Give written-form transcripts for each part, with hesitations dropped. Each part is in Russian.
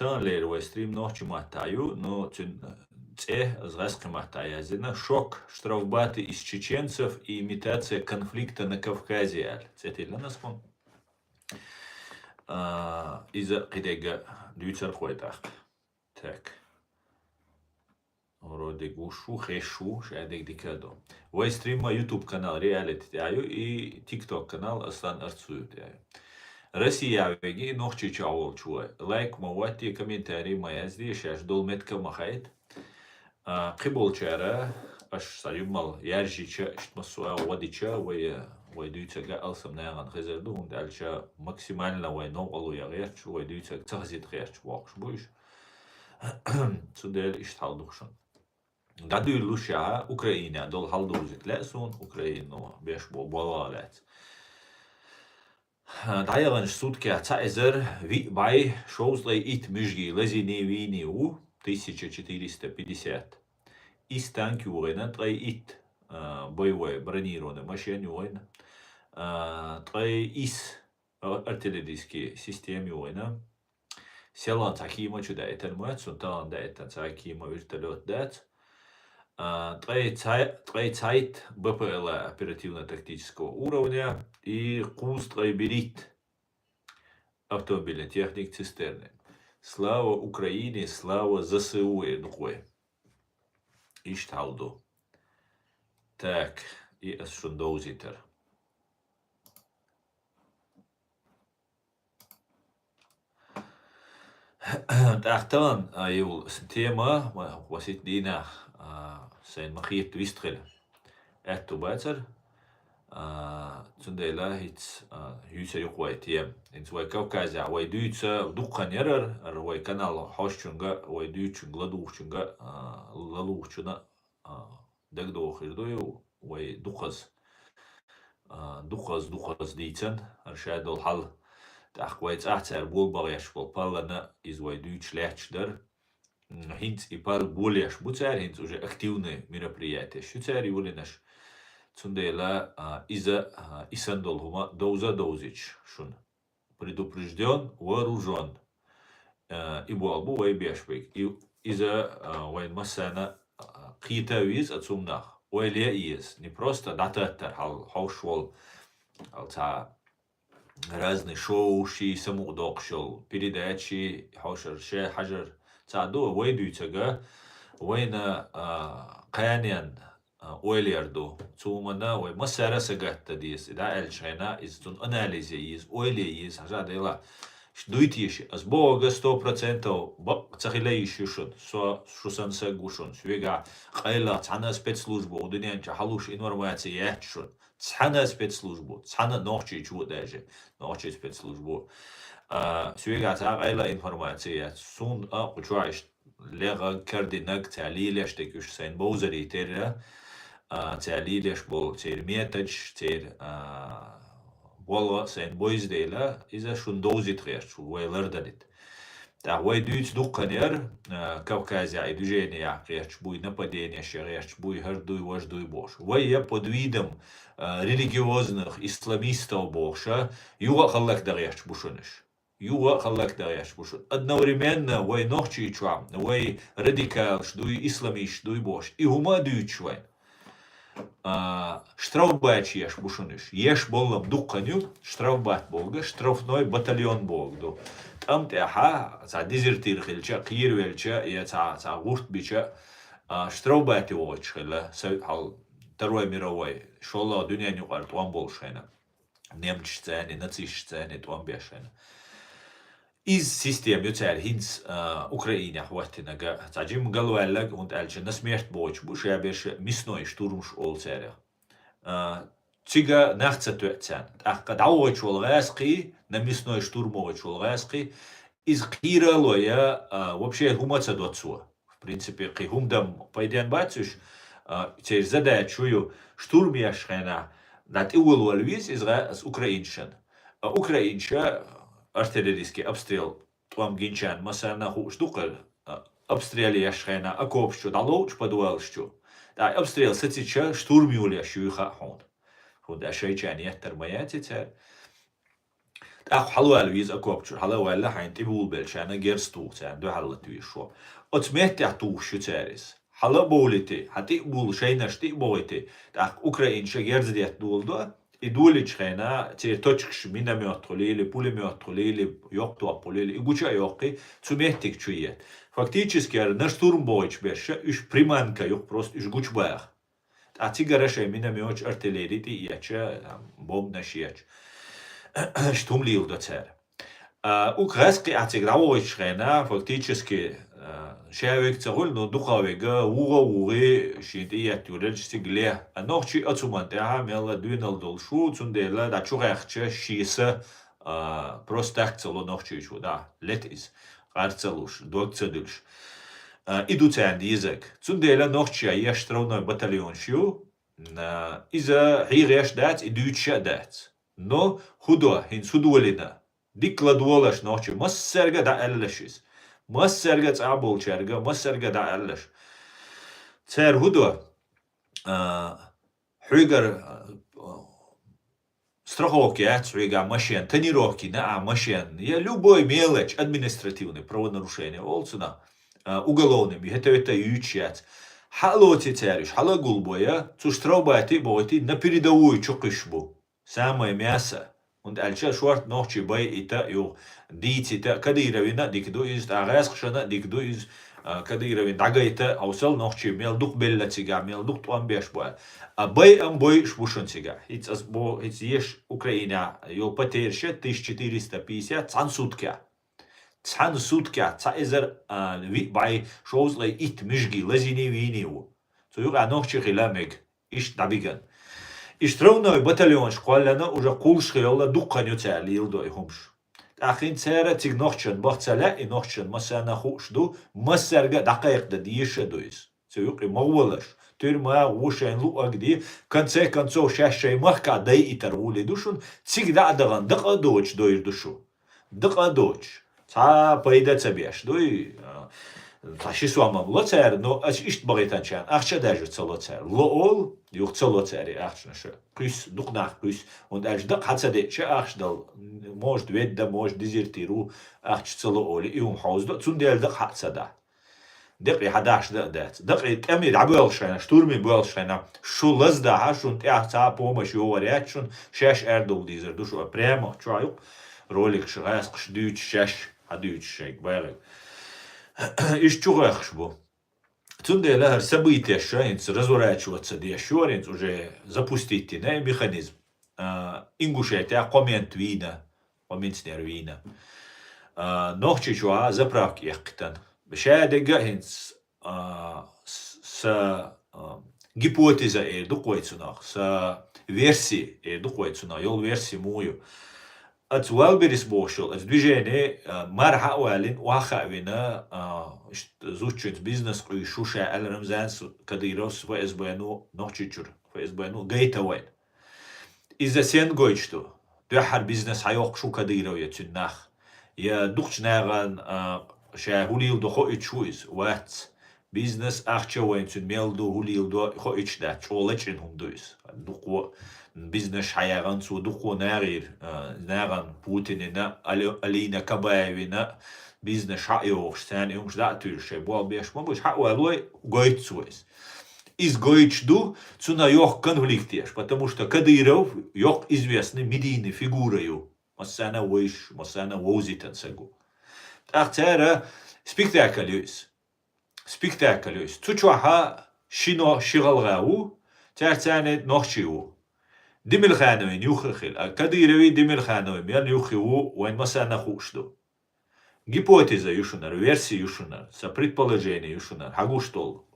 Tan leer stream noch чуматаю, но згасхиматая шок штрафбаты из чеченцев и имитация конфликта на Кавказе. Цетил наскон. Из-за кидега дюцер хойтах. Так. Вроде гушу, хэшу, шадег дикадо. Вайстрим YouTube канал реалити тяю и TikTok канал Аслан Арцую тяю. Россия веги нохчи чаул чуай. Лайк мавати комментарий моя здесь аж дол метка махает. Қибол чара аш саюмал яржича штмасуа водича вай дүйцега алсам наган хезерду und алча максимально вай новалу ягерч вай дүйцег цахзит герч вакш буш. Цудел ишталдухшан. Даду луша Украина дол халдузит лесон Украину беш болалет. Дайганш сутки цайзер ви бай шоузлей ит мижги лезини винию 1450. Из танки уйна трей ит боевой бронированной машины уйна. Трей из артиллерийские системы уйна. Селан такима чуда это мать, сунтан да это такима вертолет дать. Трей сайт БПЛ оперативно-тактического уровня и курс трейберит автомобильной техник цистерны. Слава Украине, слава ЗСУ и духой. Ишталду. Так, и асшундоузитер. Тахтан, его тема, васит дина, сайн махит вистрел. Это бацер. Цундела хитс юса юквай тем. Инсвай Кавказя вай дүйца дукхан ярар, вай канал хошчунга вай дүйчун гладухчунга лалухчуна дагдох ирдою вай духаз дийцен аршадол хал тахвай цахцар бул багяш бол паллана из вай дүйч лячдар. Хинц и пал более буцар хинц уже активные мероприятия. Шуцар и улинаш цундела из-за исандолхума доузич шун. Предупрежден, вооружен. И буалбу вай бешбек. И из-за вайн массана кита виз отсумнах. Вайле из. Не просто дататар хаушвол. Алца разные шоу, ши самудок шел. Передачи, хаушар, ше, хажар. Цаду вайдуйцага вайна қаянян ойлерду цумана вай масара сагатта дис да элчайна из тун анализе из ойле из хажадела дуйтиши аз бога 100% бак цахилейши шун шусан сагушун свега қайла цана спецслужбу удинянча халуш информация яхшун цана спецслужбу цана нохчи чу даже нохчи спецслужбу سويقع تعقيلا إنفورماتية سون قشواش لغا كردينك تعليلش تكوش سين بوزري تيرا تعليلش بول تير ميتج تير بولا سين بويز ديلا إذا شون دوزي تغير شو ويلردنت وای دویت دوقنر Кавказя и движение буй нападение буй гардуй вождуй бош. Вай я под видом религиозных исламистов боша юга халлак даряш бушуниш. Юга халлак даряш бушун. Одновременно вай нохчи чуам, вай радикал дуй исламиш дуй бош. И хума дуй чуай. Штрафбат еш бушуниш. Еш болам дуқаню, штрафбат болга, штрафной батальон болду. Там тяха, за дезертир хилча, кир велча, я за гурт бича, штрафбат его чхила, хал Второй мировой, шола дуня не угар, туам болшена. Немч цены, нациш цены, туам бешена. Из систем юцер хинс Украине хватинага, заджим галуэллаг und элча на смерть боч, буша беш мисной штурмш олцеря. Цига нахцатуэцен. Ахка дауэч волгайски, на мясной штурмовыч волгайски, из киралоя вообще гумаца доцуа. В принципе, кихумдам пайден бацуш, теперь задачу штурм яшхена, дат иул вальвиз из украиншен. Украинша, артиллерийский обстрел, туам гинчан, масана ху штукал, обстрел яшхена, окопщу, далоуч подуэлщу. Да, обстрел сатича, штурм юля щуиха хон. Да шейчан яттер маятите. أخ حلوة لويز أكوبشر حلوة لا حين تبول بلش أنا جرستو تان دو حلة تويشوا أتمت تعتوش شو تاريس حلا بولتي حتى بول شيء نشتي بولتي أخ أوكرين شجرز ديت دول دو يدولش خينا تير توتشكش مينا ميوتولي بولي ميوتولي يوقتو أبولي يقولش يوقي تمتك شوية فактически наш штурм боич беше уж приманка юг просто уж гуч бах а тигараше мина миоч артиллерии яча бомб нашияч штум лил до цер украинский атигравоич рена фактически шевик царул но духовега ури шит ятурел стигле ночи ацуманта мела дюнал долшу цундела да чурахча шиса просто акцело ночи чуда летис Арцелуш, Докцедуш. Идут язык. Цундела ночья я штрафной батальон шью. Иза хиреш дать, идут дать. Но худо, хин судуалина. Дикладуалаш ночью. Массерга да эллешис. Массерга цабол черга, массерга да эллеш. Цер худо. Хюгер страховки, машин, тонировки, машин, любой мелочь административный правонарушение, олцена, уголовными, это ючать. Хало тетяриш, хало гулбоя, цуштраубати бойти на передовую чокышбу. Самое мясо. Und alcha short nochi bay ita yo dita kadiravina dikdu is agaskhshana dikdu is kadiravin dagaita awsal nochi mel duk bellatiga mel duk tuan beshba bay am boy shbushontiga it's as bo it's yesh Ukraina yo patershe 1450 цан сутка цайзер by shows like it mishgi lazini viniu so you nochi khilameg ish dabigan Иштровной батальон школана уже кулшхиола дукканю цали илдой хумш. Ахин цера тиг нохчен бахцала и нохчен масана хушду масарга дакайкда диеше дуис. Цюк и моволаш. Тюрма ушен лу агди конце концов шашей махка дай итарули душун циг дадаган дака доч доир душу. Дака доч. Ца пайда цабеш дуй Ташисуама лоцер, но ишт багитанчан. Ахча даже целоцер. Лоол юх целоцери ахчнаша. Кюс духнах кюс. Und дак хацаде че ахчдал может ведда может дезертиру ахч целооли и хаузда цундел дак хацада. Дак хадаш дат. Дак ками дабелшена штурми белшена. Шу лазда хашун тяхца помощь говорячун шаш эрдол дизер душу прямо чаю. Ролик шраск шдюч шаш хадюч шейк байрак. Иш чугахшбу. Цундела события шаинц разворачиваться диашоринц уже запустить на механизм. Ингушетия коммент вина, комментнер вина. Нохчи чуа заправки яхтан. Бешадега хинц с гипотеза дукойцунах, с версии дукойцунах, йол версии мою. أتوال بريس بوشل أتدوجيني مرحا والين واخا وينا زوجت بيزنس قوي شوشا الرمزانس كديروس فإزبانو نوتشيتشر فإزبانو جيتا وين إذا سين قويتشتو دوحر بيزنس حيوق شو كديرو يتناخ يا دوخش ناغان شا هوليل دو خو إتشويز وات بيزنس أخشا وين تن ميلدو هوليل دو خو إتشدات شولتشن هم دويس دوخو Бизнес хайаган судуку нагир наган Путинина Алина Кабаевина бизнес хайош сан юмш датурше бол беш мобуш хауалой гойцуис. Из гойчду цуна йох конфликтеш, потому что Кадыров йох известный медийной фигурою. Масана войш, масана возитан сагу. Ахтера спектаклюис. Спектаклюис. Цучуаха шино шигалгау, тертане нохчиу. دمل خانوين يخخل كديروي دمل خانوين يان يخيو وين مسانا خوشدو гипотеза юшунар версия юшунар со предположение юшунар хагуштол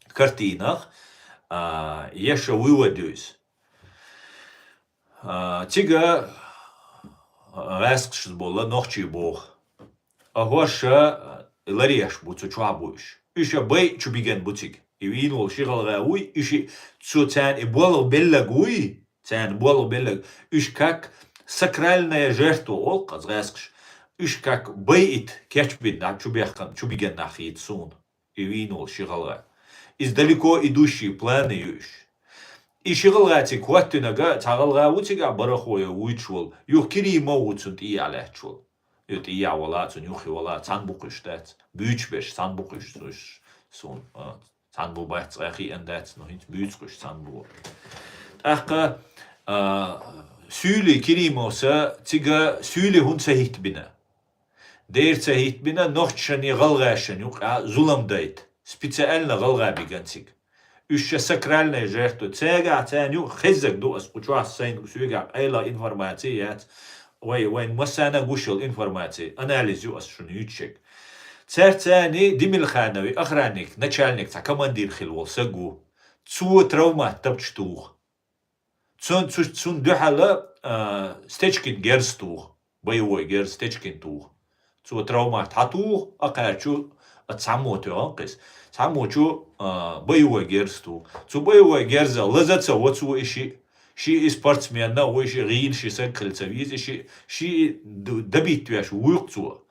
картинах ещё выводюсь тига раскш болла нохчи бог агоша лареш буцу чуабуш ещё бей чубиген бутик и винул шигалгауй ищи цуцан и боло беллагуй Цен было белег, уж как сакральная жертва олка, зрескш, уж как бейт, кечбит на чубиген нахит сун, и винул шигала. Издалеко идущие планы юж. İşiğilğəti kuattınaga çağılğa uçiga baraxoya uçul. Yuh kirima uçun iyalətçul. Yut iya olatsun yuh ola san buquştat. Büyüçbeş san buquştuş. Son san bu baytsaqi endat no hiç büyüçquş san bu. Aqqa süli kirimosa tiga süli hun sahit bina. Der sahit bina nochtshani galgashan yuq zulamdayt. Специально galga bigantik. Еще сакральная жертва. Цега, ценю, хезек до асқучуа сайн сүйга айла информацият. Вайн масана гушил информации. Анализю ас шунючек. Церцани димилханови, охранник, начальник, командир хилвол, сагу. Цу травма табчтух. Цун дюхала стечкин герстух. Боевой гер стечкин тух. Цу травма татух, акарчу отсамоту анкис. Самочу боевой герсту. Цу боевой герза лазаца вот цу иши. Ши спортсмен на ой ши рин ши сакрылца визе ши добить твяш уйцу.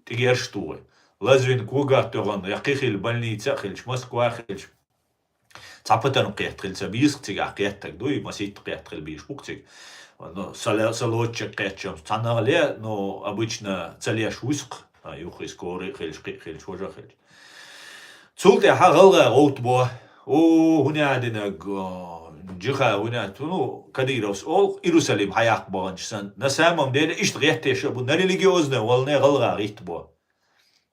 Ты гершту. Лазвин куга тоган яқихил больница хилч Москва хилч. Цапатан қиятхилца биск тига қияттак дуй масит қиятхил биш буктик. Но салотчик қиятчам цанале, но обычно целяш уск. Юхи скорый хилч хожа хилч. Цулте хагылга оутбо. Хунядинаг жиха хунят ну Кадировс ол Иерусалим хаяк болганчсан. На самом деле ишт геттеше бу на религиозне волне гылга гитбо.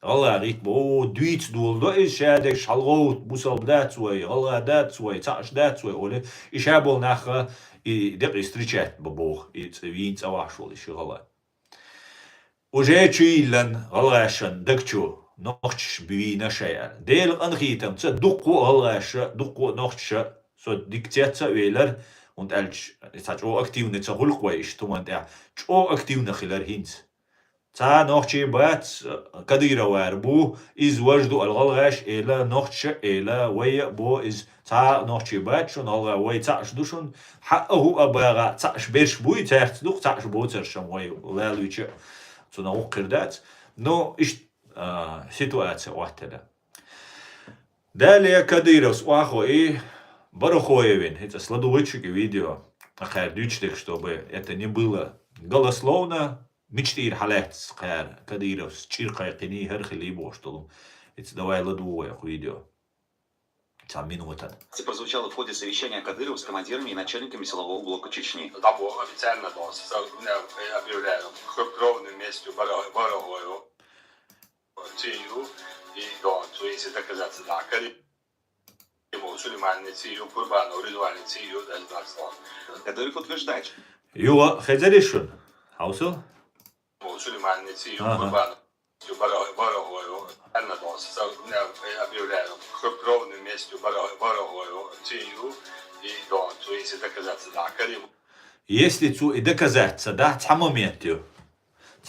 Гылга гитбо дуйц дулдо ишадек шалгоут бусалдат свой гылгадат свой цашдат свой оле ишабол наха и дек встречать бог и винц авашол ишгала. Уже чуилан гылгашан декчу نوختش بوینا شایر. دیل انخیتم چه دکو آلگاشه دکو نوختش سو دیکتیات ویلر und als het ook actief net zo hulk was toen want ja ook actief نخيلر هينز. تا نوختش بات كديرة واربو إز وجدو الغلغاش إلى نوختش إلى ويا بو إز تا نوختش بات شون الغا ويا تاش دوشون حقه أبغى تاش بيرش بوي تاش دوخ تاش بو ترشم ويا لا لويش تو نوق كردات نو إيش ситуация уаттада. Далее Кадыровс уахо и Барахоевин. Это сладовочки видео. Ахар дючтек, чтобы это не было голословно. Мечтир халет скар Кадыровс чиркай кини херхили боштолом. Это давай ладовое видео. Там минута. Прозвучало в ходе совещания Кадырова с командирами и начальниками силового блока Чечни. Там было официально объявляю кровным местью Барахоева. Цию и до Туиси доказаться да. Ему Сулейман Цию, Курбану, Ридвани Цию, даже Дагстан. Кадыров утверждает. Юа, хазаришун. Хаусел? Сулейман Цию, Курбану, Барахоева. Объявляю кровным местью Барахоева, Цию и до Туиси доказаться да. Если цу и доказаться, да, моменту.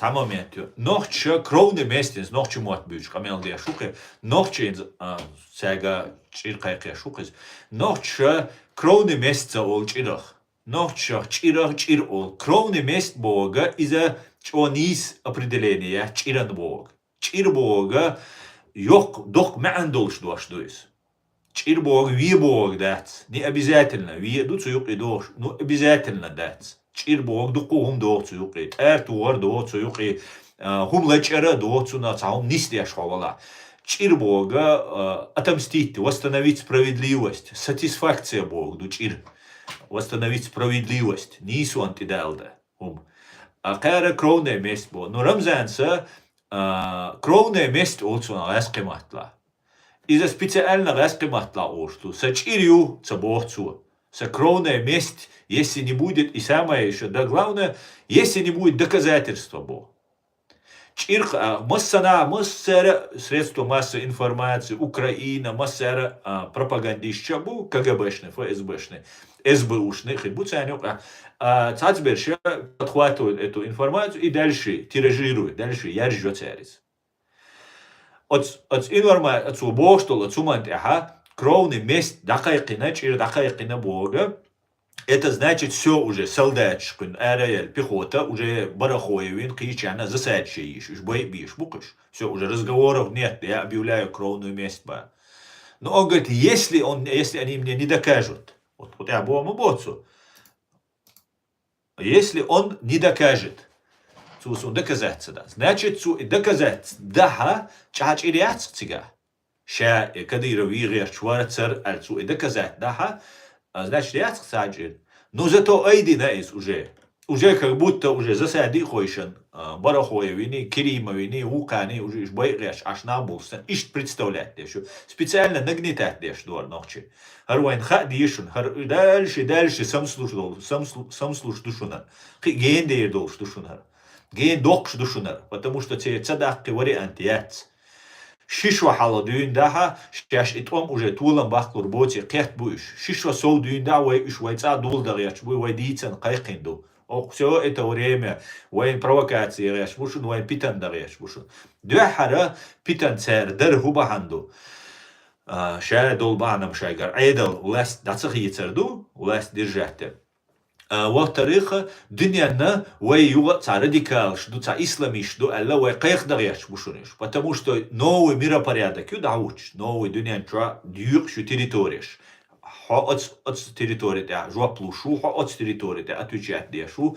Моменту. Нохче кровне местens, нохче мот büch, камел де шуке, нохче сега чиркайке шукес, нохче кровне местца ол чирах. Нохче чирах чир ол. Кровне мест Бога из-за чонис определения, чиран Бог. Чир Бога yok дох мандолш дуаш. Чир Бог, ви Бог дат. Не обязательно, ви дуцу yok и дош, но обязательно дат. Чир Бог дукуум доцу юқи, туар доцу юқи, хум лечера доцу на цаум нистяш хавала. Чир Бога отомстить, восстановить справедливость, сатисфакция Бог ду чир, восстановить справедливость, нису антиделда. А кара кровное мест Бог. Но Рамзанса кровное мест олцу на ласкематла. Из-за специально ласкематла ошту, са чирю ца Богцу. Кровное месть, если не будет, и самое еще, да, главное, если не будет доказательства Бога. Массара средства массовой информации, Украина, массара пропагандища был, КГБшный, ФСБшный, СБУшный, Цацберша подхватывает эту информацию и дальше тиражирует, дальше яржет царец. От информации Бога, что от сумантеха, кровный месть дакайкина, через дакайкина Бога, это значит все уже, солдатчикин, РЛ, пехота, уже Барахоевин, Кичана, засадчий ищешь, боебишь, букаш. Все, уже разговоров нет, я объявляю кровную месть. Но он говорит, если они мне не докажут, Вот я бому боцу. Если он не докажет, он доказать да, значит, и доказать, да, чач или аццига. Ша Кадыров и Шварцер, альцу и доказать, да, значит, я саджин. Но зато айдина из уже как будто уже засади хойшен, Барахоевини, Керимовини, Вукани, уже байреш, аж набулся, ищет представлять еще. Специально нагнетать деш дуар ночи. Харвайн хадишен, дальше сам слуш душунар. Ген дейр долш душунар. Ген докш душунар, потому что те цадак вариант яц. Шишва хала дюн daha, шаш итом уже тулам бахлур боти қят буш. Шишва соу дюн да, вай уж вайца дул да яч буй вай дицан қайқинду. Все это время вайн провокации яч бушун, вайн питан да яч бушун. Дуахара питан цер дар хубаханду. Ша долбанам шайгар. Айдал улас дацахи церду, улас держате. Во-вторых, дуньяна вай юга ца радикал, что ца исламиш, что алла вай кайх дарьяш бушуниш. Потому что новый миропорядок, юдауч, новый дуньян чуа дюк шу территориш. От территории, жуа плушу, от территории, отвечать дешу,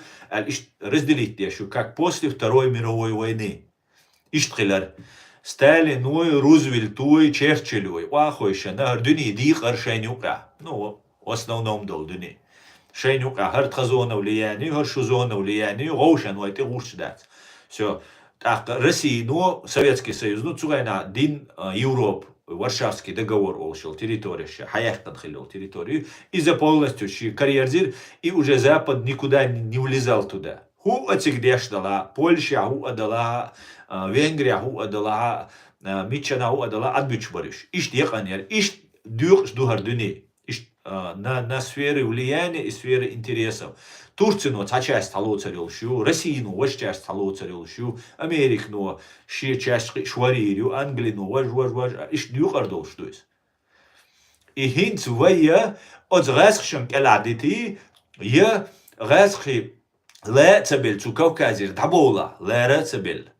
разделить дешу, как после Второй мировой войны. Иштхилар. Сталин, Рузвельт, Черчилль, вахойша, на дуньи дих аршенюка. Ну, в основном дол дуньи. Шейнюка, хартхазона влияние, харшузона влияние, гоушан, вайты гуш дать. Все. Так, Россия, Советский Союз, цугайна, дин Европ, Варшавский договор олшил, территория, хаяхтан хилил территорию, и за полностью карьерзир, и уже Запад никуда не влезал туда. Ху отсигдеш дала, Польша ху отдала, Венгрия ху отдала, Мичана ху отдала, отбюч бариш. Ишт еханер, ишт дюх ждухар дюни. На сферы влияния и сферы интересов. Турцию часть стало царилщу, Россию ваш часть стало царилщу, Америку часть шварирю, Англию ваш, иш дюхардол что есть. И хинц вая от разхшен келадити, я разхи ла цабель цу Кавказе дабола, ла цабель.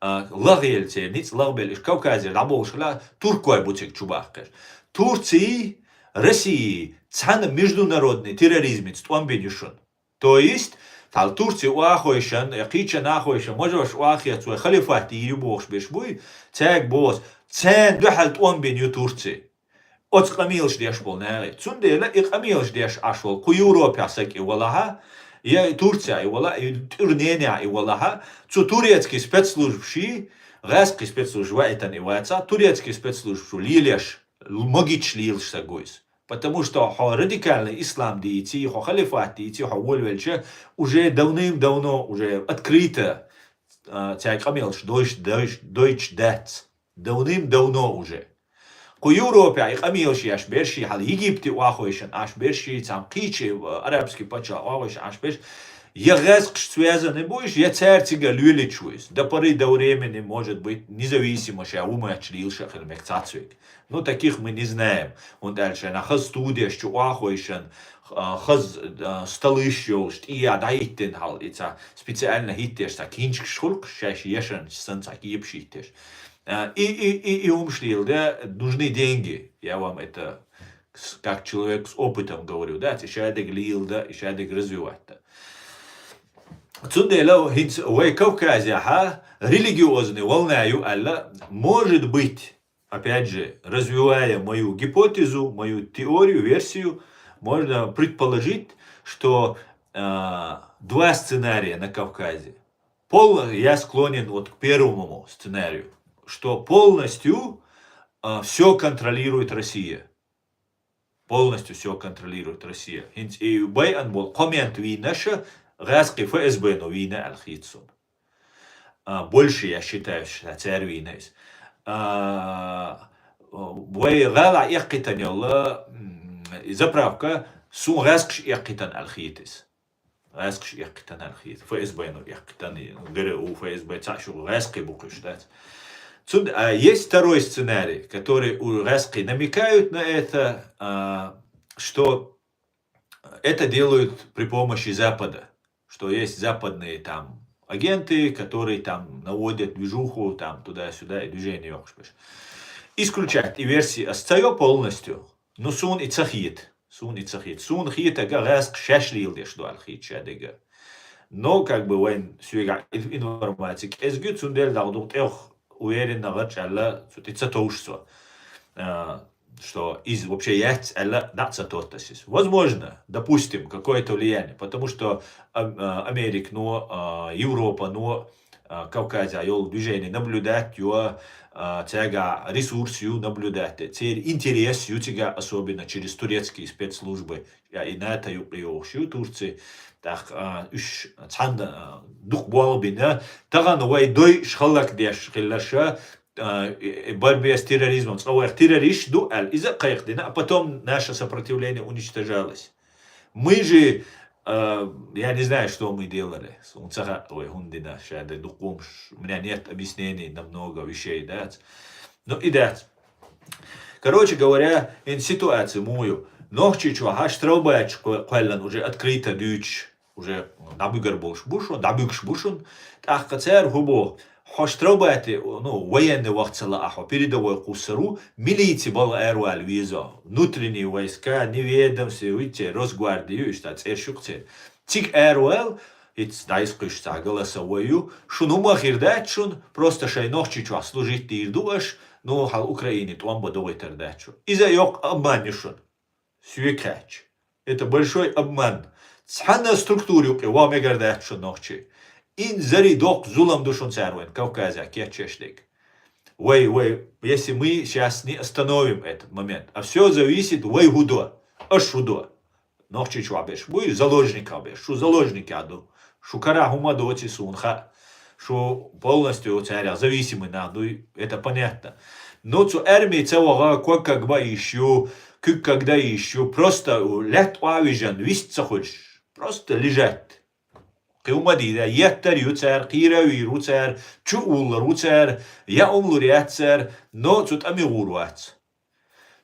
Лагел церниц, лагбель иш Кавказе дабол шла туркой бутик чубахкаш. Турции России цан международный терроризм стуамбенюшон. То есть, тал Турция уахойшан, якича нахойшан, можешь уахия цуэ халифат и юбохш бешбуй, цэг бос, цэн духал стуамбеню Турции. От камилш деш бол нэлэ. Цундела и камилш деш ашвол, ку Европа сак и валаха, я Турция и вала, и Турнения и валаха, цу турецкий спецслужбши, рэский спецслужба это не ваца, турецкий спецслужбшу лилеш, могич лилш сагойс. Потому что радикальный ислам дети, халифат дети, вольвельче уже давным-давно уже открыто цяй камелш дойч дэц. Давным-давно уже. Ку Европе ай камелш яш берши, хал Египте уахойшен аш берши, цам кичи арабский пача уахойшен аш берши. Я резк связаны будешь, я церцига люличуюсь. До поры до времени может быть независимо, что я умею члился хельмекцацвик. Но таких мы не знаем. Он дальше на хаз студия, что уахойшен, хаз столыщел, что я дайтен хал, это специально хиттеш, так кинчк шулк, шаш ешен, сенца кипшиттеш. И умшлил, да, нужны деньги. Я вам это как человек с опытом говорю, да, еще глил, да, еще развивать, да. Цундела хинц вай Кавказе религиозный волнаю алла может быть, опять же, развивая мою гипотезу, мою теорию, версию, можно предположить, что два сценария на Кавказе. Я склонен вот к первому сценарию, что полностью все контролирует Россия. Полностью все контролирует Россия. И байан был коммент винаша, Газки ФСБ новина алхитсун. Больше я считаю, что царь вина есть. Вой гала яхкитаньола заправка сун газкш яхкитан алхитис. Газкш яхкитан алхит. ФСБ ну яхкитан ГРУ ФСБ цашу газки букуштать. Есть второй сценарий, который у газки намекают на это, что это делают при помощи Запада. Что есть западные там агенты, которые там наводят движуху там туда-сюда и движение. Исключать и версии остается полностью. Но сун и цахит. Сун и цахит. Сун хитага гаск шашлил деш дуал хит шадега. Но как бы вайн сюга информатик эсгют сундель дагдук эх уверен на гачала сутица тоушсо. Что из вообще есть элла наца тотасис. Возможно, допустим, какое-то влияние, потому что Америка, но Европа, но Кавказа, йол движение наблюдать, ё тяга ресурс ю наблюдать, теперь интерес ю тяга особенно через турецкие спецслужбы, и на это ю приошью Турции, так уж цанда дух болбина, таган вай дой шхалак деш хиллаша борьбе с терроризмом, террорист дуэль, из-за кайхдина, а потом наше сопротивление уничтожалось. Мы же, я не знаю, что мы делали. У меня нет объяснений на много вещей, да. Ну и да. Короче говоря, in ситуацию мою, ночью аж трубач, уже открыто дюч, уже набюгер бушун, так кацер губо. Хоштробати, военный вахтсала ахо, передовой кусару, милиции был аэруал виза, внутренние войска, неведомство, видите, Росгвардию, штат Эршукце. Тик аэруал, it's дайскуш голосовую, шуну махирдачун, просто шайнохчи чуа служить тирдуаш, но хал Украине туам бодовой тердачу. Из-за йог обманюшун. Сюекач. Это большой обман. Цхана структуру, вам эгардачун нохчи. Ин зари док зулам душон царвен, Кавказа, кетчешлик. Если мы сейчас не остановим этот момент, а все зависит, гудо, аж худо. Нохчи чуабеш, буй заложника беш, шу заложники аду, шу кара хумадоти сунха, шу полностью царя зависимый наду, это понятно. Но цу армии целого, как бы еще, когда еще, просто лет уавижан, висца хочешь, просто лежать. Килмадида, яттер юцер, кирави руцер, чуул руцер, я умлур ятцер, но цут амигуруац.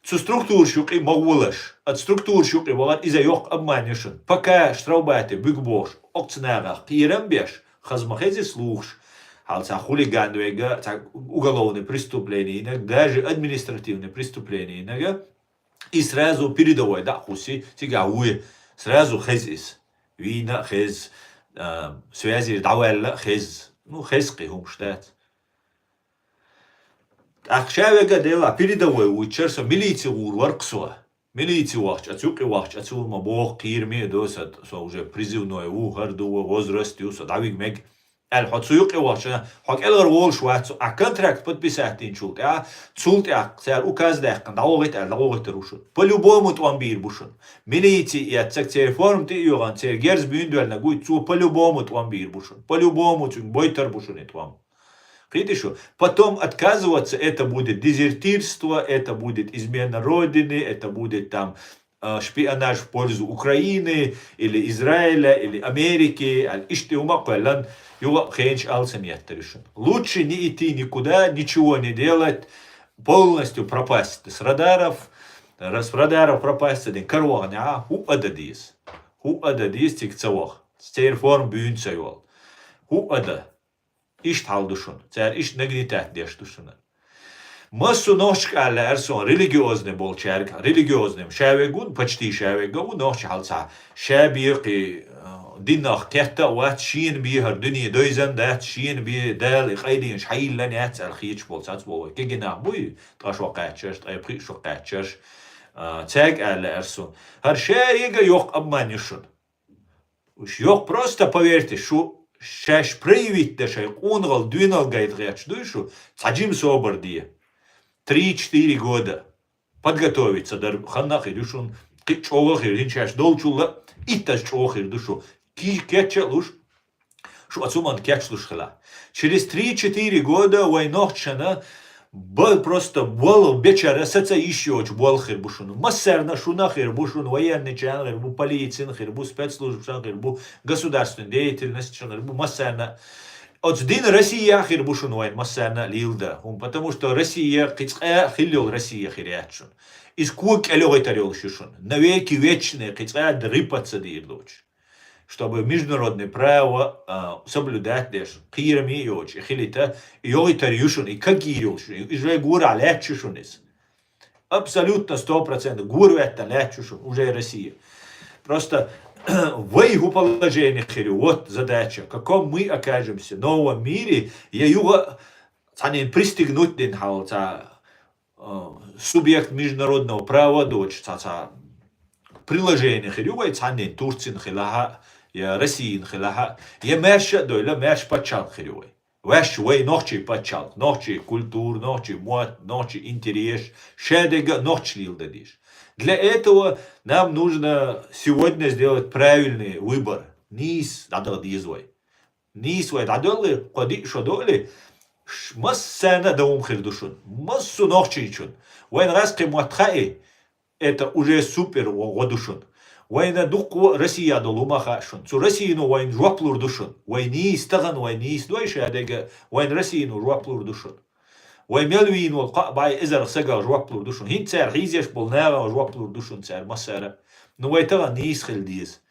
Цу структур шуки могулаш, от структур шуки вагат иза йок обманюшен. Пока штраубаты бигбош, окцнага, кирам беш, хазмахези слухш, халца хулиганвега, уголовные преступления, даже административные преступления, и сразу передовой, да, хуси, тига уе, сразу хезис, вина хез, связи давай хез, хезки хумштат. Ахшавега дела передовой учерса милиция урварксо. Милиция вахч, ацуки вахч, ацума бог кирми досат, со уже призывной ухардува возраст юса давиг мег. الحصوق واشنا حق الغر وول شوات ا контракт подписать чулт а цулт а цар указ дахкан дагогит рушун по-любому твамбир бушун милиция и отцак телефон ты юган цер герз bündölna гуй цу по-любому твамбир бушун по-любому цун бойтер бушун и твам. Видишь, потом отказываться, это будет дезертирство, это будет измена родины, это будет там шпионаж в пользу Украины, или Израиля, или Америки, лучше не идти никуда, ничего не делать, полностью пропасть с радаров пропасть, корона, ху ададис тикцавах, с телефон бюнцайвал, ху ада. Ишт халдушун, цар ишт нагнитат дештушуна. Массу ношкале арсон религиозный был черк, религиозным шавегун, почти шавегун, ношч халца шабиqi динах кетта ват шин бихар дуни дойзан дат шин би дал иқайдин шайлан ят алхич бол цац бол кегина буй таш вақачш тайпри шоқачш цаг але арсон. Har шайга yok обманюшун. Уж yok просто поверьте, шу шаш проявить дешай унгал двинал гайд рэч душу, цаджим собор дие. 3-4 года подготовиться до ханнах и душун, ты чогах и ринчаш долчула, и таш чогах и душу. Ки кетча луш, шу ацуман кетч луш хала. Через 3-4 года войнохчана был просто был вечера саца еще был хирбушун. Массерна шуна хирбушун, военный чан хирбу, полиция хирбу, спецслужб хирбу, государственная деятельность хирбу, массерна. От дин Россия хирбушун войн массерна лилда. Потому что Россия кицка хилил Россия хирячун. Из кук элёгайтарёл шишун. Навеки вечные кицка дрипаться дирдоч. Чтобы международное право соблюдать лишь кирами и очи, хилита, и ойтарюшун, и кагирюшун, и же гура лечишунис. Абсолютно 100%. Гурвetta лячушун, уже Россия. Просто в его положении, вот задача, в каком мы окажемся в новом мире, я его пристегнуть den субъект международного права, дочь, приложение хирювай цанен Турцин хилаха, я Россиин хилаха, я мерша дойла мерш пачал хирювай. Ваш вей ночи пачал, ночи культур, ночи мод, ночи интерес, шедега ночь лилдадиш. Для этого нам нужно сегодня сделать правильный выбор. Нис дадал дизвой. Нис вей дадали, коди шодоли, массана даум хирдушун, массу ночи чун. Вей раски муатхаи, это уже супер водушун. Война дух Россия долума хашун. Цу Россию войн жуаплур душун. Войни стаган войни стойши адега войн Россию жуаплур душун. Войн мелвин والقبعي إذا سجى جوابلور دشون. هين سعر حيزيش بالنار جوابلور دشون سعر مسألة. نوعي ترى نيس خلديز.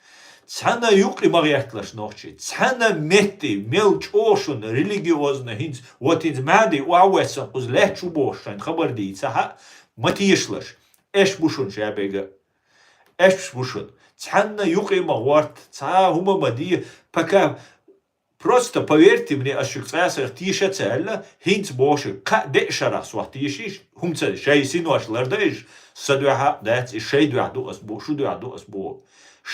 تحنا يقري مريحتلاش نوحشي. تحنا متي ملش أوشون ريليجيوزنا هينز واتينز مادي وعوسن قز لا تشوبوشين خبر دي تها ما تيشلش. إيش بوشون شابيجا. إيش بوشون. تحنا يقري مغوارت. تها هما مدي بكا. Просто поверьте мне, اشكتاسر تيشا تسألة هينت بوش دئشرا سوح تيشيش هم تسأل شيء سينواش لرديش سدوها دات الشيء دو عدو أسبوع شو دو عدو أسبوع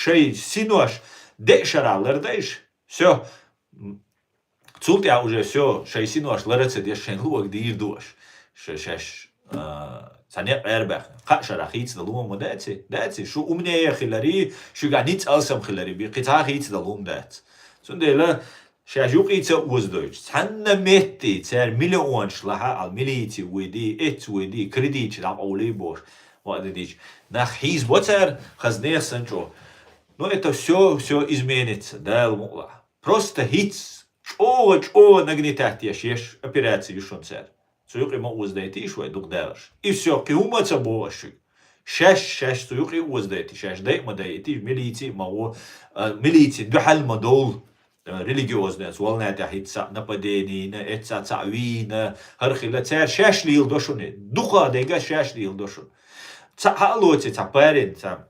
شيء سينواش دئشرا لرديش سو تسولتي уже все شيء سينواش لردت ديش شين لوك دير دوش شش سنيق أربع قاشرا خيت دلوم وداتي شو أمنية خلاري شو قاعدين تألسم خلاري بقطع خيت دلوم دات سندلا شاجوق إيتا وزدوش تحنا ميتي تار مليون شلها على مليتي ودي إت ودي كريديتش دام أولي بوش وقت ديش ناخ حيز بوتر خزنير سنجو но это все изменится да الموضوع просто هيتس чо нагнетать еш операции вишон цер суюқи мо уздайти шуй дук даш и все киумаца бошик шаш суюқи уздайти шаш дай мадайти милити мао милити духал мадол ريليجيوزنس والنا تحت نبدينين اتسا تعوين هرخيلا تسير شاش ليل دوشون دوخا ديغا شاش ليل دوشون تعالوتي تعبارين تا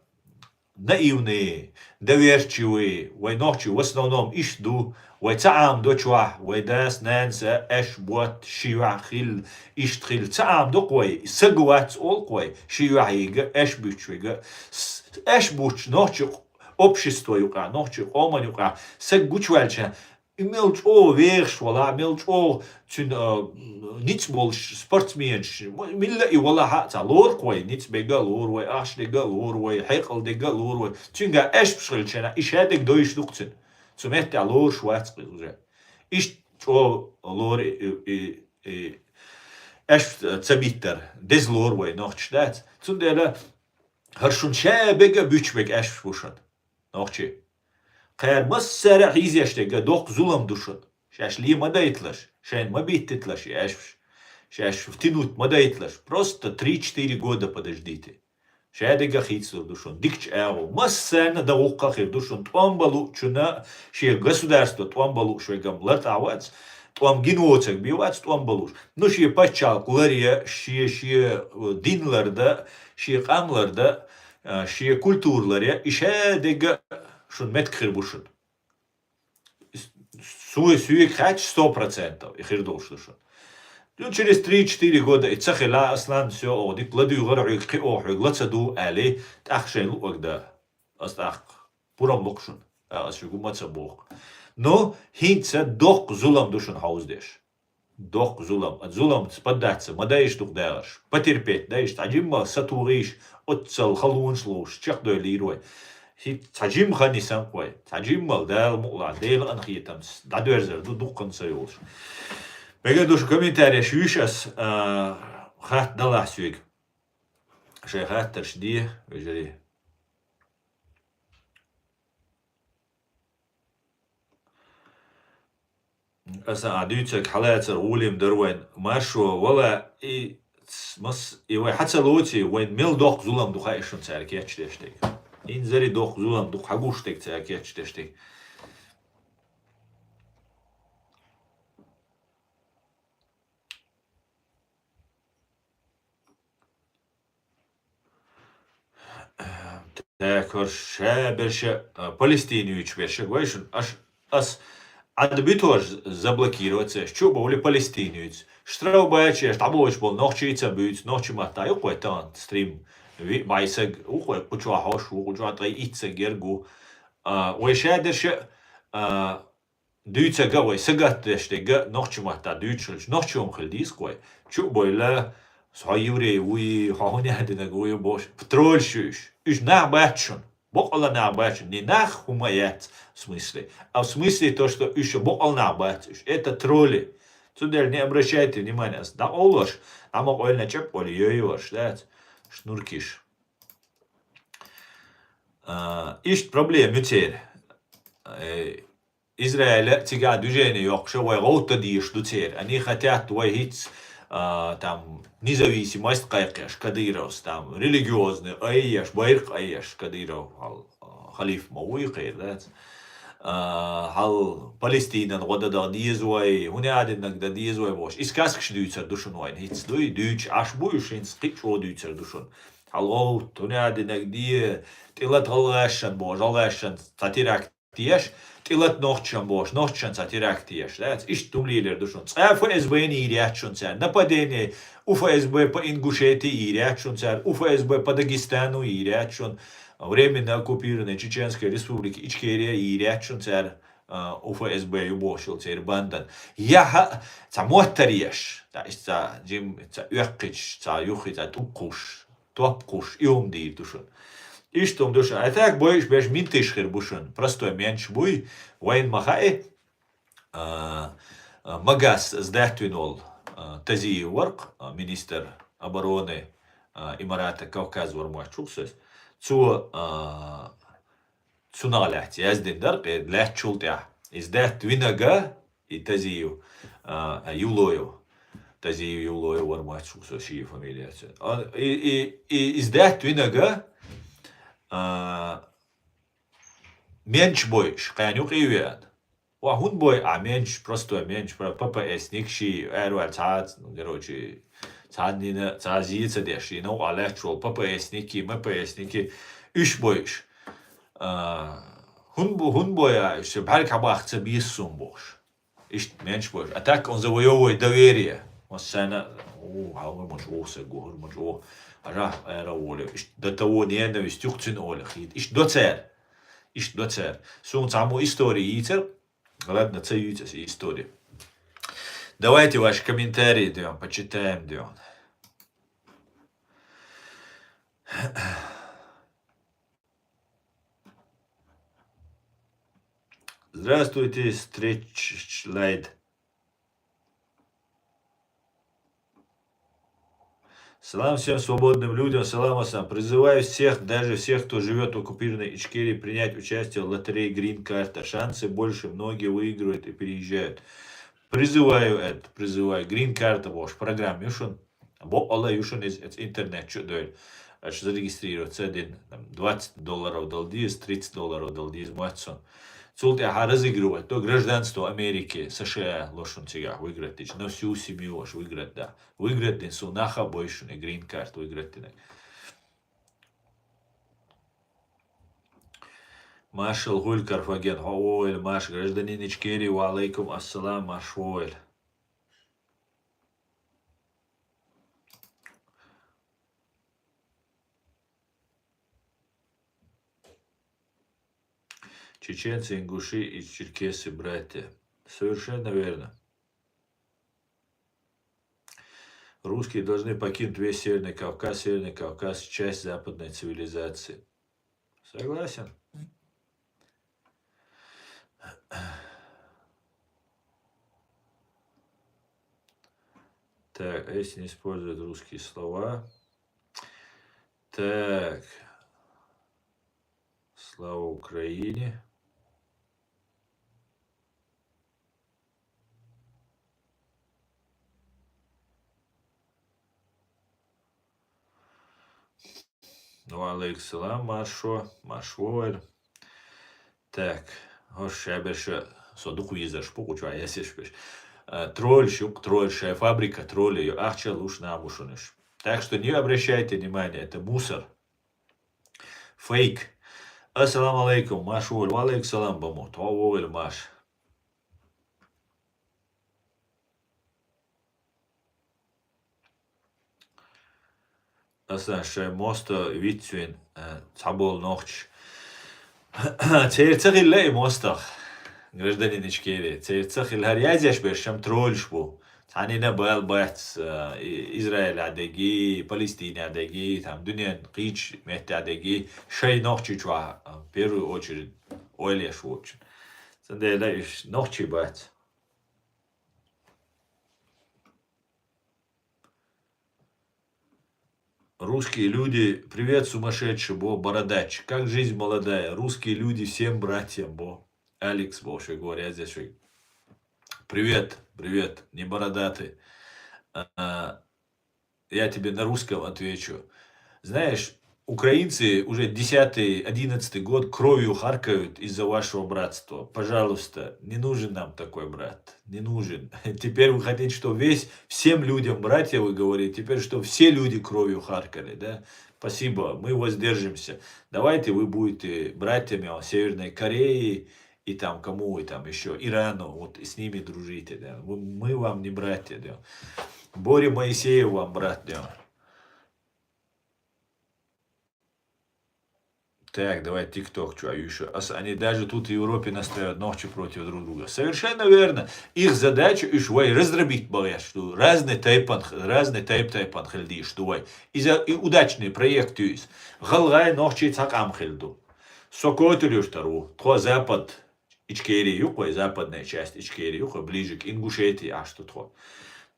наивные, доверчивые, вой ночью в основном ишду, вой цаам дочва, вой дас нэнса эш бот шивахил иштхил цаам докой, сагуац олкой, шивахига эш бучвига, эш буч ночью общество юка, ночью оман юка, сагучвальча, имел чо верш, вала, имел чо ниц больш спортсменш, милла и вала хата лор кой, ниц бега лор, вой аш дега лор, вой хекал дега лор, вой тюнга эш пшрильчена, иш эдек дойш дукцин, цумете а лор швацкли уже, иш чо лор эш цабиттер, дез лор вой ночдат, цундела харшун ша бега бучбек эш пушат. نوخشي قير مسرع يزيشتك دوق ظلم دوشن شاش لي ما دايتلش شان ما بيتتلش شاش فتنوت ما دايتلش просто 3-4 года подождите شادق خيتسو دوشن ديكش اغو مسان دوقا خير دوشن توامبالو чуна شي государство توامبالو شويгам латавац توام гинуоцек бивац توامبалуш ну ши пачал кулария ши динларда ши камларда شيء كولتورلار إشادة شون متكخر بوشن سوي خاتش 100% يخير دوش دوشن دون через 3-4 года اتسخلا أصلا سو أو ديك لدو يغرعو يقيقو حيق لتصدو عليه تأخشين لوك دا أصداق برام لوكشن أصيقو متصبوق نو هينتسا دوق ظلم دوشن حوز ديش دوق ظلم تسبداتسا ما دايش دوق داش потерпеть دايش تعجيم ساتوريش أتصل خلون شلوش تشق دو ليروي هي تعجيم خاني سانقوي تعجيم مال دال مقلع ديل أنخي تمس دادو يرزر دو دوقن سيولش بقى دوش كومنتاري شويشاس خات دلع سويك شي خات ترشديه ويجري أسا عديوتك حالات الغولي مدروين ماشو ولا مس يوي حتى لوتي وين ميل دوق زولم دوخا إيشون تاركيتش تشتيك إن زري دوق زولم دوخ حقوش تك تاركيتش تشتيك Так, больше Палестинию больше, говоришь, аж Адби тоже заблокироваться, что были палестинец. Штраубачи, штабович был, ночица будет, ночи мата, и какой там стрим, байсаг, какой куча хошу, куча тай итса гергу. Ойшадерше, дүйца гавай, сагаттеште, га ночи мата, дүйчелш, ночи хелдис кой. Что было, схайюре, уи, хахунядина, гуи бош, втрольшуш, уж на бачун. Бог Allah на бачун, не нах хумаят, в смысле, а в смысле то, что еще Бог Allah на бачун, это тролли. Сюда не обращайте внимания, да олош, а мог оль на чеп, оль йоёш, да, шнуркиш. İşte problem müter. İsrail тига движение yok, что вы роута дишь дутер. Они хотят твоить там независимость кайкеш, кадировс, там религиозный, айеш, байрк айеш, кадиров, халиф мауикер, да. Hal Palestina года да дизвой, унядинак да дизвой бош. Искаскш дүйцер душун вайн, хитс дуй, дүйч аш буйш, инс кичо дүйцер душун. Hal оут, унядинак ди, тилат алгашан бош, алгашан татирак тиеш, тилат нохчан бош, нохчан татирак тиеш, да. Иш тумлилер душун. ФСБ не ирячун цер, нападение у ФСБ по Ингушетии ирячун цер, у ФСБ по Дагестану ирячун. Временно оккупированной Чеченской республики Ичкерия и рячун цер УФСБ юбошил цер бандан. Я ца моттарьеш, та ist ца джим ца юхич, ца юхи ца тупкуш, топкуш и умдир душун. И что душун? А так боишь беш минтышхер бушун. Простой менш буй, воин махай, магаз сдатвинул тази ворк, министр обороны Имарата Кавказ вармуачуксус. Zu nalegt, jezdindar, lehtsultja. Izdet vinaga, и тазию, юлою. Тазию юлою вармачу, со шии фамилия. И издет винага, меньш бойш, кайнюк ивен. Вахун бой, а меньш, простой меньш, ППС, никши, эрваль цад, короче, цаднина, цазица деши, ну, алечул, ППСники, МПСники, üç boyuş. Hun boya, işte her kabakça bir sun boş. İşte menş boş. Atak on завоевывает доверие. Вот сена, хавы мож оса гор, мож о, ара эра оле. İşte до того ненависть юхцин оле хит. İşte до цер. Сун саму истории итер. Ладно, цеются истории. Давайте ваши комментарии даем, почитаем даем. Здравствуйте, Стречлайд. Салам всем свободным людям, салам асам. Призываю всех, даже всех, кто живет в оккупированной Ичкерии, принять участие в лотерее Green Card. Шансы больше, многие выигрывают и переезжают. Призываю Green Card, ваш программ Юшун. Бо Алла Юшун из интернет, что дает. Аж зарегистрироваться один, $20 долдиз, $30 долдиз, Матсон. Цулт я разыгрывать, то гражданство Америки, США, лошун тига, выиграть, на всю семью ваш выиграть, да. Выиграть, не сунаха больше, не Green Card, выиграть, не. Машал Гуль Карфаген, Хоуэль, Маш, гражданин Ичкерии, ва алейкум ассалам, Маш Хоуэль. Чеченцы, ингуши и черкесы, братья. Совершенно верно. Русские должны покинуть весь Северный Кавказ, часть западной цивилизации. Согласен. Так, а если не используют русские слова? Так. Слава Украине. Ну, алейксалам, Машвоэль. Так, hoş şebeşe soduku yazar покуча, я сешпеш. Тролль, фабрика троллей, ахча луш намушунеш. Так что не обращайте внимания, это мусор. Фейк. Assalamu alaikum, Маш Уоль, валейкум салам бамут, Уоль Маш. Aslan mosta vitsuin цабол нохч. Церцахилле мостах. Гражданин Ичкерии. Церцахил харьязяш бершам трольшбу. Танина бал бахц Израиль адеги, Палестине адеги, там дуньян қич мехте адеги, шей нохчи чуа, в первую очередь, ойлеш очень. Сандела иш нохчи бахц. Русские люди, привет, сумасшедший, бо, бородач. Как жизнь молодая. Русские люди, всем братьям, бо. Алекс, бо, что говорят здесь. Привет, привет, не бородатый. Я тебе на русском отвечу. Знаешь, украинцы уже 10-11 год кровью харкают из-за вашего братства. Пожалуйста, не нужен нам такой брат. Не нужен. Теперь вы хотите, что всем людям братья, вы говорите, теперь, что все люди кровью харкали, да? Спасибо, мы воздержимся. Давайте вы будете братьями Северной Кореи и там кому, и там еще Ирану, вот с ними дружите, да? Мы вам не братья, да? Боря Моисеев вам брат, да? Так, давай ТикТок, что еще. Они даже тут в Европе настраивают ночи против друг друга. Совершенно верно. Их задача раздробить боясь, что разные тайпан хельди, что и удачный проект есть. Галгай ночи цакам хельду. Сокотелю вторую. То запад Ичкерии, юкой, западная часть Ичкерии, юкой, ближе к Ингушетии, а что то.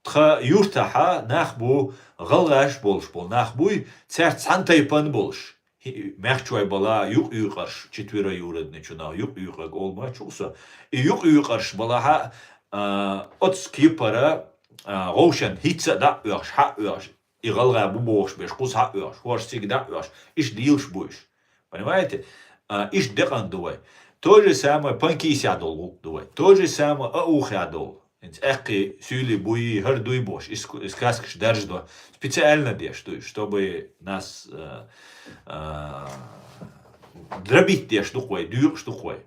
Тха юртаха нахбу галгаш больш бол. Нахбуй цер цантайпан больш. Мягчуай бала юк юкарш четвероюродный чуна юк юкак олма чулса и юк юкарш балаха от скипара рошен хитса да юаш ха юаш и галга бубош беш кус ха юаш хош всегда юаш иш дилш буш, понимаете, иш декан дуай то же самое панки сядол дуай то же самое ухядол. Эки сюли буи хардуй бош, из каскш держдо специально дештуй, чтобы нас дробить те штукой, дюк штукой.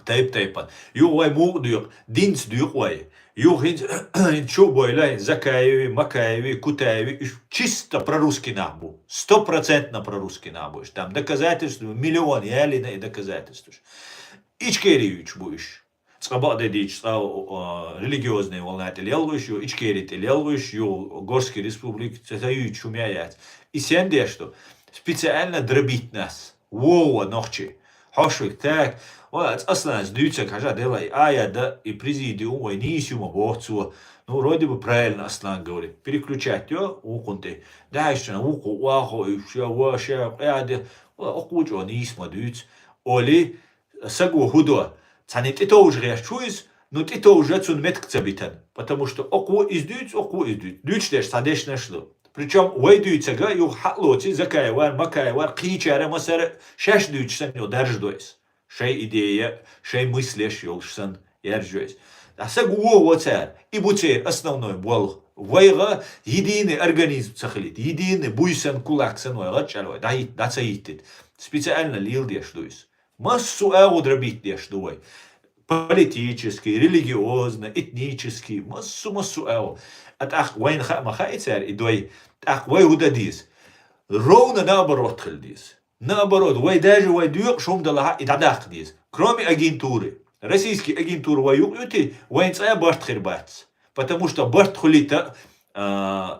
Тайпан. Югой мук дюк, динц дюкой. Юг чубой лай Закаеви, Макаеви, Кутаеви, чисто прорусский набу. 100% прорусский набу. Там доказательства, миллион, я ли на доказательства. Ичкеревич будешь. Скабады дичь, религиозные волнатели елгующую, Ичкерите елгующую, Горской республики, цатаю чумяят. И сенде, что специально дробить нас. Воу, ночи. Хошвик, так. Вот, аслан, сдаются, кажа, делай, я, да, и президиум, ой, нисюма, бохцу. Ну, вроде бы правильно Аслан говорит. Переключать, укунты. Дальше, уку, уаху, и все, уаша, яде. Окучу, нисма, даются. Оли, сагу, худо. Цанит это уже решусь, но это уже цун меткцебитен, потому что оку издует. Дючдеш садеш нашло. Причем войдуется га юг хатлоти закаевар, макаевар, кичаре масер шеш дючсан ё держдойс. Шей идея, шей мыслеш ёлшсан яржойс. А сагу воцер и буцер основной бол. Вайга единый организм сахалит, единый буйсан кулаксан вайга чалой, да цаитит. Специально лил деш массу дробить дешдуй. Политический, религиозный, этнический, массу. Атах вайн махайцер и дой, ах вай удадис. Ровно наоборот хельдис. Наоборот, вай даже вай дюк шум далаха и дадах дис. Кроме агентуры. Российские агентуры ваюк юти, вайн цая башт хербац. Потому что башт хулита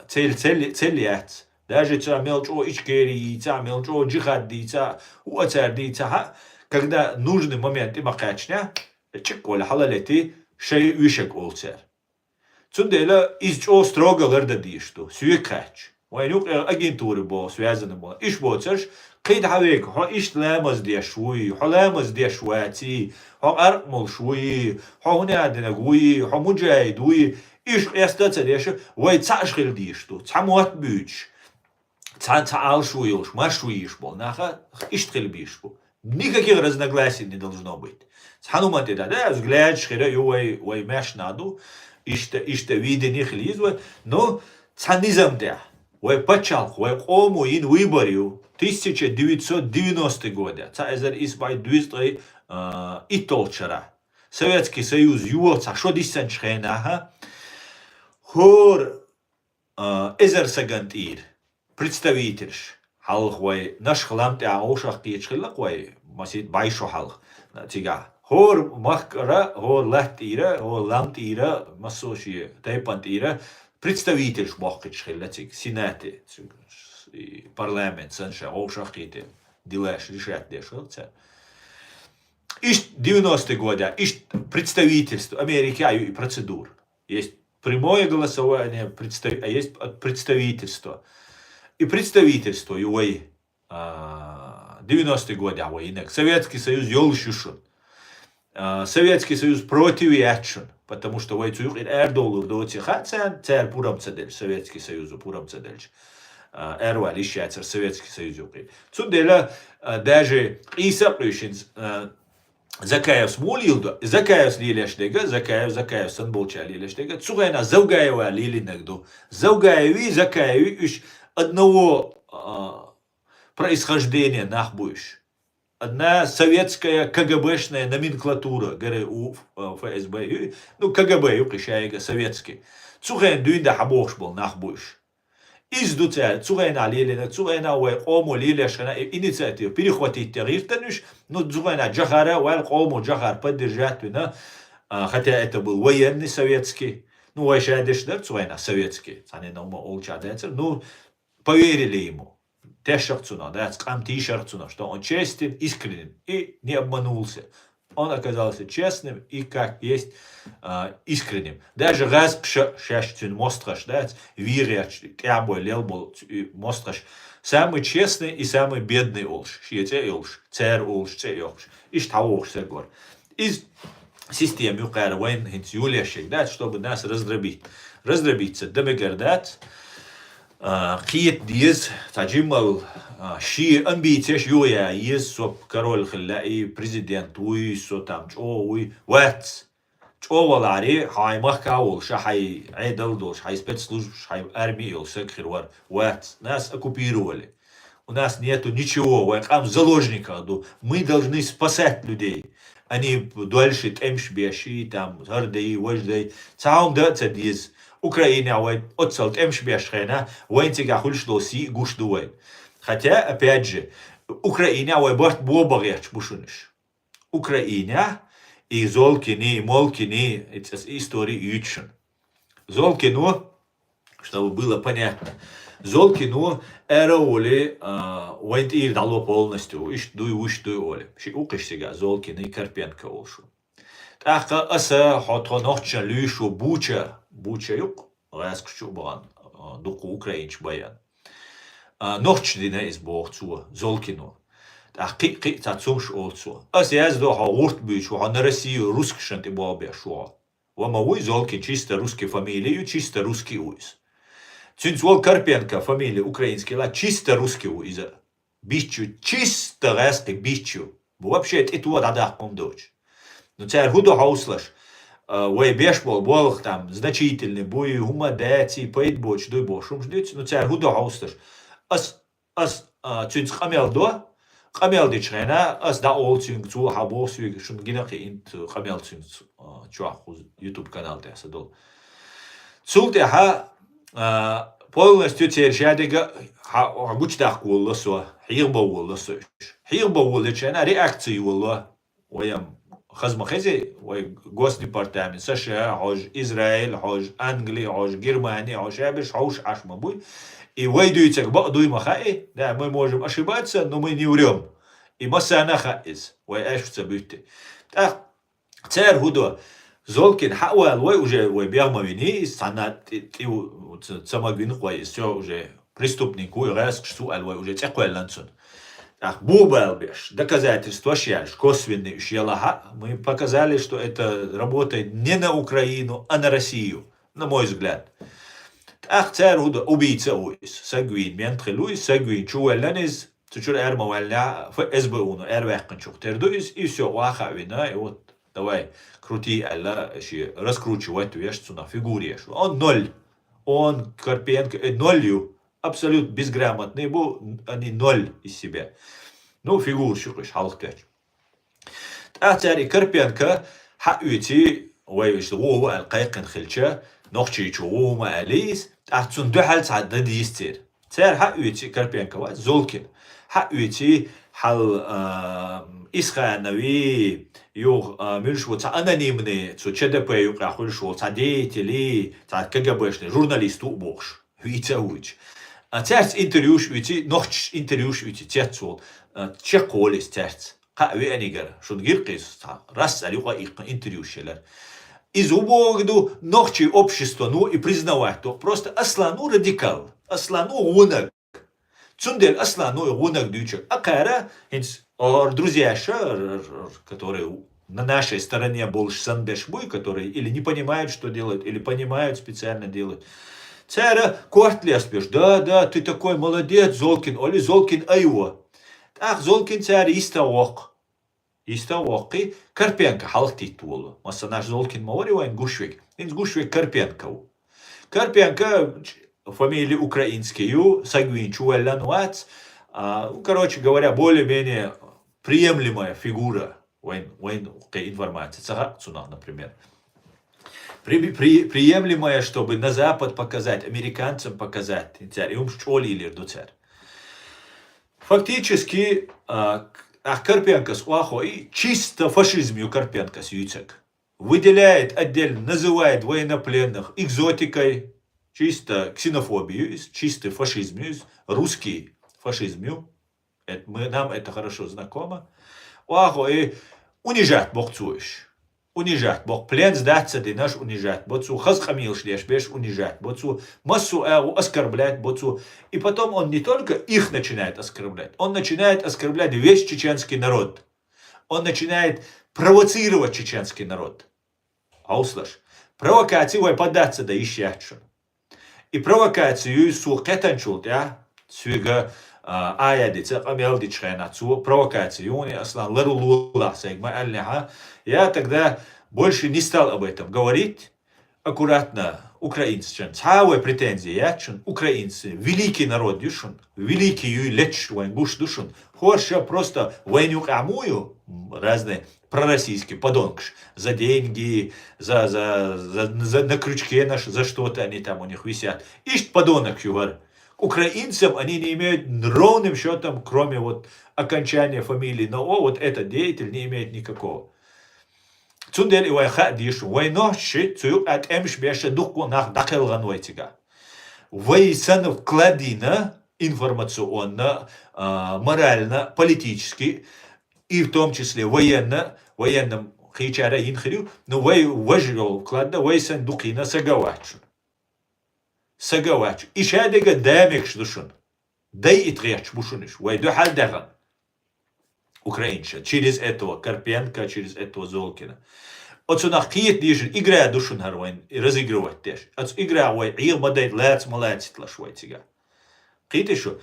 цель яц. Даже ца мелчо Ичкерии, ца мелчо джихадди, ца уацарди, ца. Когда нужный момент и макачня, чеколя халалети, шей вишек олцер. Цундела изчо строго лердади, что сюекач. Вайнук агентуры бо связаны бо. Иш боцерш, قيد حويك هو إيش لامز دي شوي هو لامز دي شواتي هو أرمل شوي هو هنا عندنا قوي هو مجاهد وي إيش يستطيع ديش وي تعشغل ديش تو تعموات بيج تعال шуешь, машуешь, наха, иштхель бишбу. Никаких разногласий не должно быть. Ханумати да, взгляд, шхера, ой, мяш наду, иште видение хлизвы, но цанизм да. пачалх, кому ин выборю 1990 года. Ца эзер избай двизтой и толчера. Советский Союз юоца, шо диссен чхена, хор эзер сагантир, представительш, халх вай, наш хламте аушах киечхилак вай, масит байшо халх, тига. Хор махкара, хор лахтира, хор ламтира, масоши, тайпантира, представитель шмахкичхилатик, сенаты, парламент, санша, аушахите, дилаш, решат дешелца. Ишь 90-е годы, ишь представительство Америки, и процедур. Есть прямое голосование, а есть представительство. И представительство, и 90-е годы, Советский Союз ёлшушун. Советский Союз против ячун, потому что Эрдолу доти хацан, царь пурам цадель, Советский Союз пурам цадель. Эрвал ищается Советский Союз. Цудела даже Иса Плющин Закаев смолилду, Закаев лилештега, Закаев санболча лилештега, Цугайна Завгаева лилинегду, Завгаеви, Закаеви уж одного происхождения нахбуешь. Одна советская КГБшная номенклатура, ГРУ, ФСБ, ну КГБ, укрещая советский. Цугайн дуинда хабош был нахбуешь. Издуца, Цугайна лилина, Цугайна уай кому лилешана инициатива перехватить террористов, ну Цугайна Джахара, уай кому Джахар поддержать, хотя это был военный советский, ну уай шадешдер, Цугайна советский, они на ума олчадается, ну поверили ему. Тешахцуна, да, скамтишахцуна, что он честен, искренен и не обманулся. Он оказался честным и как есть искренним. Даже раз шашцин мостраш, да, виряч, тябой лелбол мостраш, самый честный и самый бедный олш, шиете олш, царь олш, царь олш, и штаолш сегор. Из системы укарвайн хинц юлешек, да, чтобы нас раздробиться, демегердат. Киет диез таджимал ши амбициаш юя ез соп король хилла и президент уй со там уй ватс човалари хай махкаул шахай айдал дош хай спецслужб хай армию секхирвар ватс нас оккупировали. У нас нету ничего, вайкам заложника, мы должны спасать людей. Они дальше темшбеши там гардей вождей цаум датса диез Украина отцел темшбешхена вайнтига хульшло си гушдуай. Хотя, опять же, Украина бахт бобагяч бушуниш. Украина и Золкини, и Молкини, это история ючен. Золкину, чтобы было понятно, Золкину эроли вайнт ир дало полностью, ишдуй оли. Ши укиш сега Золкин и Карпенко олшу. Так аса хото нохча люшу буча юк, раскшу бан, дуку украинч баян. Нохчдина из богцу Золкину. Так қи тацумш олцу. Ас язду ха урт бич, ха на Россию русскшент и бабе шо. Вама уй Золкин чисто русский фамилию, чисто русский уйс. Цинцвол Карпенко фамилия украинский, ла чисто русский уйс. Бичу, чисто русский бичу. Вообще это вот адах помдоч. Но царь худу хауслаш. Уай бешбол, болох там значительный, буй гумадати, пейтбоч, дуй бошум ждуть. Но царь худу хауслаш. Ас цинц хамел до. Хамел дичрена, ас да ол цинц цу хабосвиг, шун гинахи инт хамел цинц чуах YouTube канал теса дол. Цулте ха полностью цершадега гучдах гулласо, хирба гулласо. Хирба гуллачена реакции гулла. Уям хазмахези, уай Госдепартамент США, хож Израиль, хож Англия, хож Германия, хож Абиш, хож Ашмабуй. И войдуйте к Бахдуй Махаи, да, мы можем ошибаться, но мы не врем. И Масана Хаиз, вой эшвца бюте. Так, царь Худо, Золкин Хауал, вой уже, вой Бягмавини, санат, самогвин, вой, все уже преступник, вой раск, что, вой уже цекуэл ланцун. Так, бубал беш, доказательства щальш, косвенные щелаха, мы показали, что это работает не на Украину, а на Россию, на мой взгляд. Ах, царь Худо, убийца уйс, сагвин, ментхи луйс, сагвин, чуэлланез, цучур эрмавальня, ФСБУ, но эрвэхкан чухтердуйс, и все, уаха вина, и вот, давай, крути, алла, раскручивать вещь на фигуре. Он ноль, он Карпенко, нолью, абсолютно безграмотные был, они ноль из себя. Ну, фигурщик, халктач. А цари Карпенко, حقيتي ويشتغوا القيقن خلشة نقشي شو ما أليس أحسن دو حال سعد ديستير تار حقيتي كاربيانكا زولكن حقيتي حال إسخانوي يو ملشو تا أنانيمني تو تشدا بي يو قاخول شو تا ديتلي تا كجابشني جورناليستو بوش هيتاوج تارت انتريوش ويتي نقش انتريوش ويتي تاتسول تشقوليس تارت قاوي أنيجر شو نجير قيس راس عليقا интервью شلر из убогду ногчи общества ну и признавать то просто аслану радикал аслану гунак цундель аслану гунак дючек акара инс друзья которые на нашей стороне больше санбешбуй которые или не понимают что делают или понимают специально делают цара квартлес пеш да ты такой молодец Золкин или Золкин айва ах Золкин цар иставок иставоқи Карпенко халықтит болу. Маса наш Золкин мавари вайн Гушвик. Инс Гушвик Карпенко. Карпенко фамилия украинские, Сагвин Чуэллан Вац. Короче говоря, более-менее приемлемая фигура вайн информации. Цунах, например. Приемлемая, чтобы на Запад показать, американцам показать. И умшчоли или дуцер. Фактически, Карпенкос и чисто фашизм Карпенкос юцек. Выделяет отдельно, называет военнопленных экзотикой, чисто ксенофобию, чистый фашизм, русский фашизм. Нам это хорошо знакомо. И унижать Бог цуешь. Унижать Бог. Плен сдаться, ты наш унижать. Боцу хазхамил шлеш, беш унижать. Боцу массу оскорблять. Боцу. И потом он не только их начинает оскорблять, он начинает оскорблять весь чеченский народ. Он начинает провоцировать чеченский народ. А услышь, провокацию податься да ищачу. И провокацию сухетанчул, да, свига аядица, амелдичхена, провокацию, не аслан ларулула, сегма аллиха. Я тогда больше не стал об этом говорить. Аккуратно, украинцы, цавые претензии, ячун, украинцы, великий народ дюшун, великий юйлеч, вайнгуш душун, хорша просто войну амую, разные пророссийские подонкш, за деньги, на крючке наш, за что-то они там у них висят. Ишь подонок ювар. Украинцам они не имеют ровным счетом, кроме вот окончания фамилии, но вот этот деятель не имеет никакого. Цундель и вайха диш, войно ши, цуюк от эмш беша духку нах дакелган вайтига. Вайсан вкладина информационно, морально, политически, и в том числе военным хичара инхрю, но вай важил вклада, вайсан духина сагавачу. Сагавачу. И шадега дамекш душун. Дай и тряч бушуниш, вайду халдаган. Украинча, через этого Карпенко, через этого Золкина. Отсюда киет дижен, играя душун харвайн, разыгрывать теж. Отсюда играя, вай, ил мадайт лац малацит лашвай тига. Киет еще.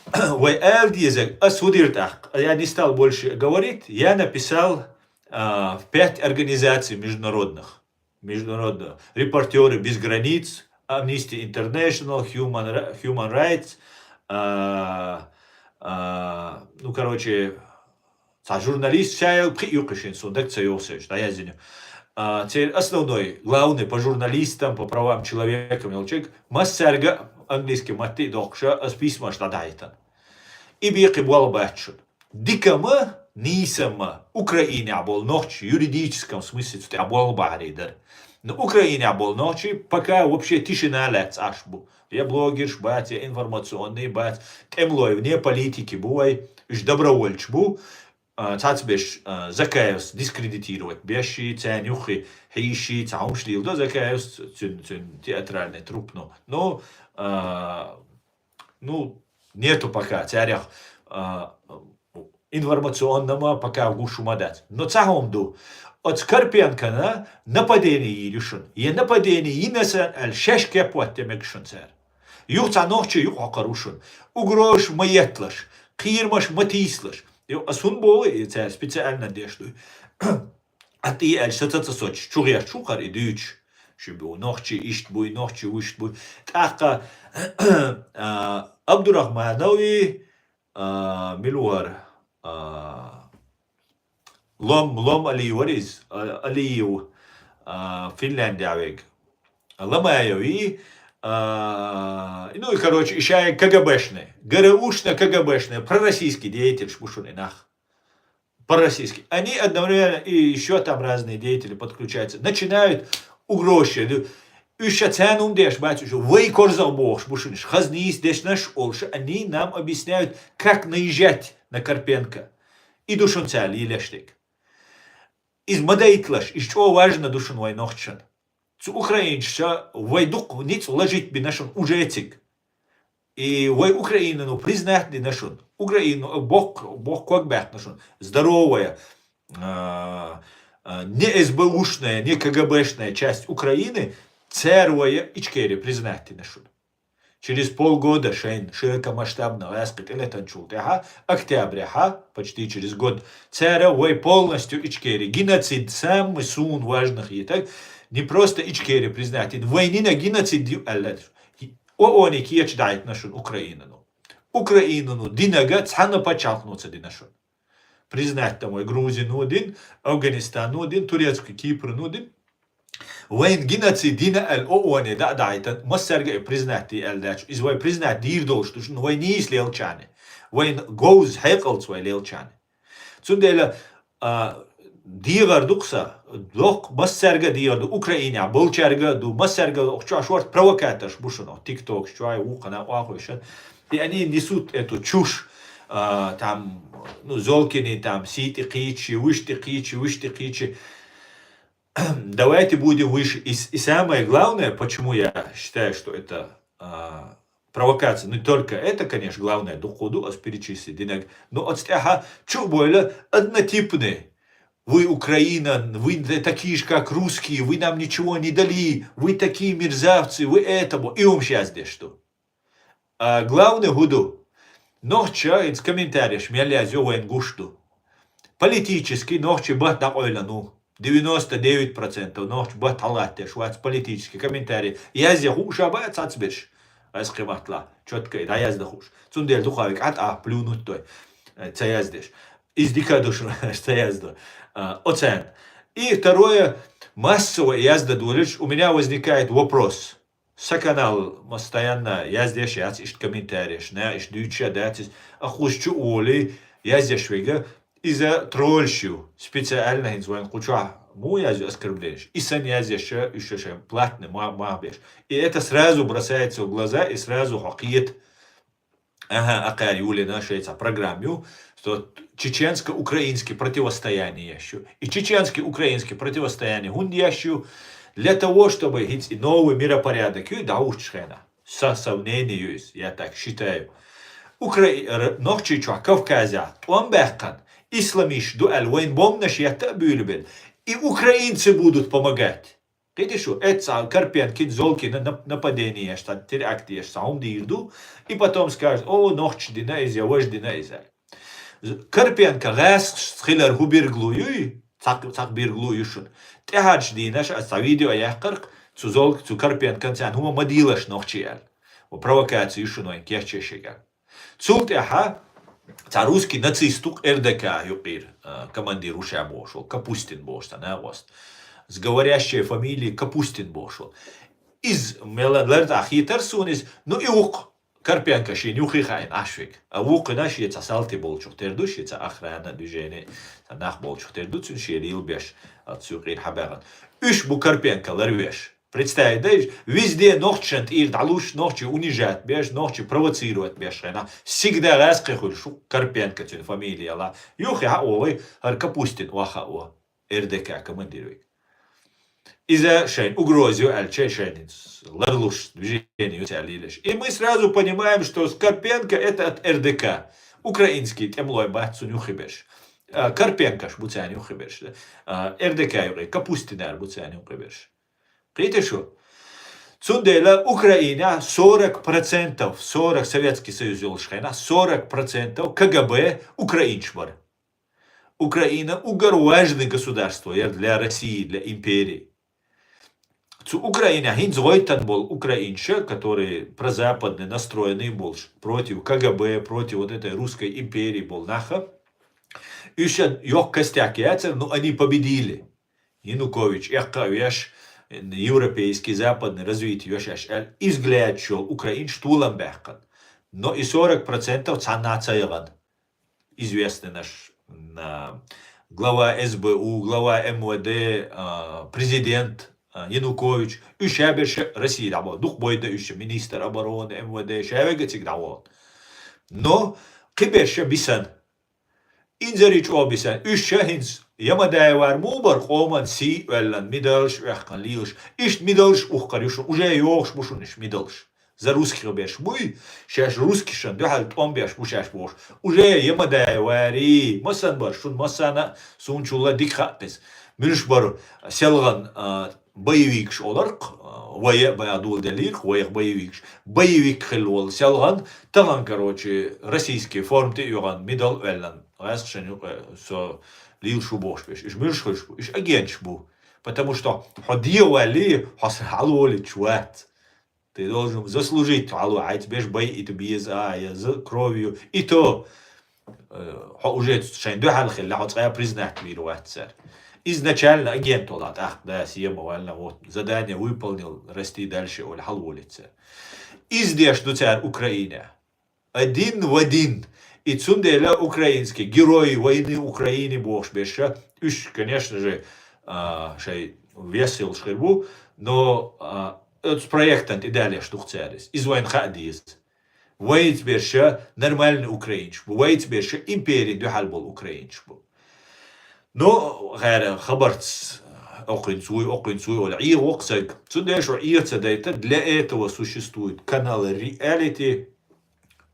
Вай эл дизек, асудиртах. Я не стал больше говорить, я написал 5 организаций международных. Репортеры без границ, Amnesty International, Human Rights, ну, короче, журналист чаял приюкашин сундак цаёсэш, да я зиню. Теперь основной, главный по журналистам, по правам человека, мелчек, массарга английский матти докша, а письма штадайтан. И беки буалбачут. Дикама, нисама, Украине был ночь, в юридическом смысле, тут абуалбаридер. На Украине был ночи, пока вообще тишина лец ашбу. Я блогер, бать, я информационный бать, темлой, вне политики бувай, уж добровольч бу, цацбеш закаевс дискредитировать, беши, цянюхи, хейши, цаумшлил, да закаевс театральный труп, ну, нету пока, царях информационного пока в гушу мадать. Но цахомду, от Карпенко нападение решен. И нападение инеса аль-шешке платемекшен цар. Юхца ночи юхакарушен. Угрош маетлаш. Кирмаш матислаш. Асун болы цар специально дешту. А ты аль-шатацасоч. Чугер чухар и дюч. شبو نوخشي إشتبوي نوخشي وشتبوي تأقى عبد الرحمنوي ملور لوم علي وريز عليو فنلندия век ломаёви ну и короче еще КГБшный ГРУшный КГБшный пророссийский деятель шпушуны нах пророссийский они одновременно и еще там разные деятели подключаются начинают угрозы Еще цену дешь, батюшка, вы корзал бог, бушиниш, хазнис дешь наш олша, они нам объясняют, как наезжать на Карпенко. И душон цели, и лештик. Из мадайтлаш, из чего важно душон вой нохчан. Цу украинша, вой дук ниц ложить би нашон уже этик. И вой Украину, ну, признать ли нашон. Украину, бог как бэх нашон. Здоровая, не СБУшная, не КГБшная часть Украины, Цервая Ичкери признать нашут. Через полгода шейн широкомасштабно раскрыт или танчултеха, октября, почти через год, Цервая полностью Ичкери. Геноцид самый сун важных и так, не просто Ичкери признать, войны на геноцид, они киеч дает нашу Украину. Украину, динага, цана почалкнуться ди нашу. Признать там Грузию один, Афганистан один, Турецкий Кипр один. وين جناتي دينا الأواني دا دايتا مسرجع بريزناتي الداش إذا وين بريزنات دير دوش توش وين يس ليل كانه وين جوز هيقلت وين ليل كانه تندلا ديغر دوكسا دوك مسرجع دير دو أوكرانيا بولشرجع دو مسرجع شوارت провокатors بوشنا تيك توك شوي وقنا واقوشان يعني نسوت إتو تشوش там ну золкины там сити قيتشي وشتي قيتشي Давайте будем выше. И самое главное, почему я считаю, что это провокация, не только это, конечно, главное, доходу, перечислить, но от стяга, что более однотипные. Вы Украина, вы такие же, как русские, вы нам ничего не дали, вы такие мерзавцы, вы этому. И он сейчас здесь что. А главное, гуду. Нохча, из комментариев, меня зёваем гушту. Политически, нохча, бат на ойлану. 99% нож баталате швац политический комментарий. Я зеху шабат цацбеш. Аскриматла. Четко да я сдохуш. Цундель духовик плюнуть той. Цаяздеш. Издика душу, что язда. Оцен. И второе, массовая язда дулиш. У меня возникает вопрос. Саканал постоянно яздеш, я ищу комментарии. Я ищу дюча датис. А хущу оли яздеш вега. Из-за тролльщу специально инзвоин куча му язю оскорблений. И сан язешь еще платный мабеш. И это сразу бросается в глаза и сразу хакиет. Ага, акариули нашей программе, что чеченско-украинское противостояние еще. И чеченско-украинское противостояние гундящую для того, чтобы и новый миропорядок и даушчена. Со сомнением, я так считаю. Нохчича Кавказя, он бэккан. Исламиш дуэль, войн бомнаш я табюльбен. И украинцы будут помогать. Видишь, это Карпенкин, Золкин, нападение, что теракты, сам дирду, и потом скажет, о, ночь динайзя, вож динайзя. Карпенко, газ, схилер губерглую, цак бирглую шун. Техадж динаш, а видео яхкарк, цу Карпенко, цан, хума мадилаш ночиял. Провокацию шуной, кяхчешегал. Цулт яха, русский нацистук РДК, юпир, командир уша бошел, Капустин бошел, на вост. С говорящей фамилией Капустин бошел. Из мелодлерта хитерсун из, ну и ук, Карпенко ши нюхи хайн ашвик. А ук наш яца салти болчух тердуш, яца охрана движения, нах болчух тердуцун шерил беш, отсюрин хаберан. Уж бу Карпенко ларвеш. Представь, да, везде нохчент ир далуш нохчи унижать беш, нохчи провоцировать беш, всегда раскрыхуешь, шу Карпенко тюн фамилия ла, юхи овой, ар Капустин ваха о РДК командирует. Из-за шейн угрозию альчей шейн ларлуш движению тялилеш. И мы сразу понимаем, что Карпенко это от РДК, украинский темлой бацу нюхибеш. Карпенко ж буця нюхибеш, РДК юрей, Капустинар буця нюхибеш. Видите что? Цундела Украина 40%, 40 Советский Союз Елшхайна, 40% КГБ украинчмар. Украина угар важное государство для России, для империи. Цу Украина хинц войтан был украинша, который прозападный настроенный был против КГБ, против вот этой русской империи был наха. Еще ёк костяк яцер, но они победили. Янукович, веш европейский, западный развитие, веш изгляд шел украинш тулам бехкан. Но и 40% цана цайган. Известный наш глава СБУ, глава МВД, президент Янукович, üşәберші Россия дабы, дух бойда үші министр обороны, МВД, шәбеге цик дабы. Но қиберші бисан, инзарич о бисан, үші хинс, ямадай var мубар қоман си веллан мидалш, вяхкан лилш, ишт мидалш ухкарюшын, уже йоғш бушын иш мидалш. За русский беш буй, шаш русский шан, духал том беш бушаш бош. Уже ямадай вари, масан бар, шун масана сунчула дикхаттес. Мирш бар селган боевикш оларк, вая баядул делик, вая боевикш. Боевик хилвол селган, таган, короче, российский форм ты юган, мидал веллан. Раз шаню со лил шубош беш. Иш мирш хилш, иш агенч бу. Потому что ходил вали, хасхалули чуат. Ты должен заслужить алу, а тебе ж бой и тебе за кровью. И то уже шайнду халхил, ла хотя признать вируат царь. Изначально агент олад, да, съема вально, вот, задание выполнил, расти дальше, оль халволица. Издеш до царь Украина. Один в один. И цунделя украинский, герои войны Украины бож беша. Уж, конечно же, шай весел шхербу, но с проектом и далее штук царис. Из войн хадис. Войт беша нормальный украинч. Войт беша империи духал был украинч. Но غير خبرت أقنسوي ولا عير وقسك تداش عير تدايتا для этого существует канал реалити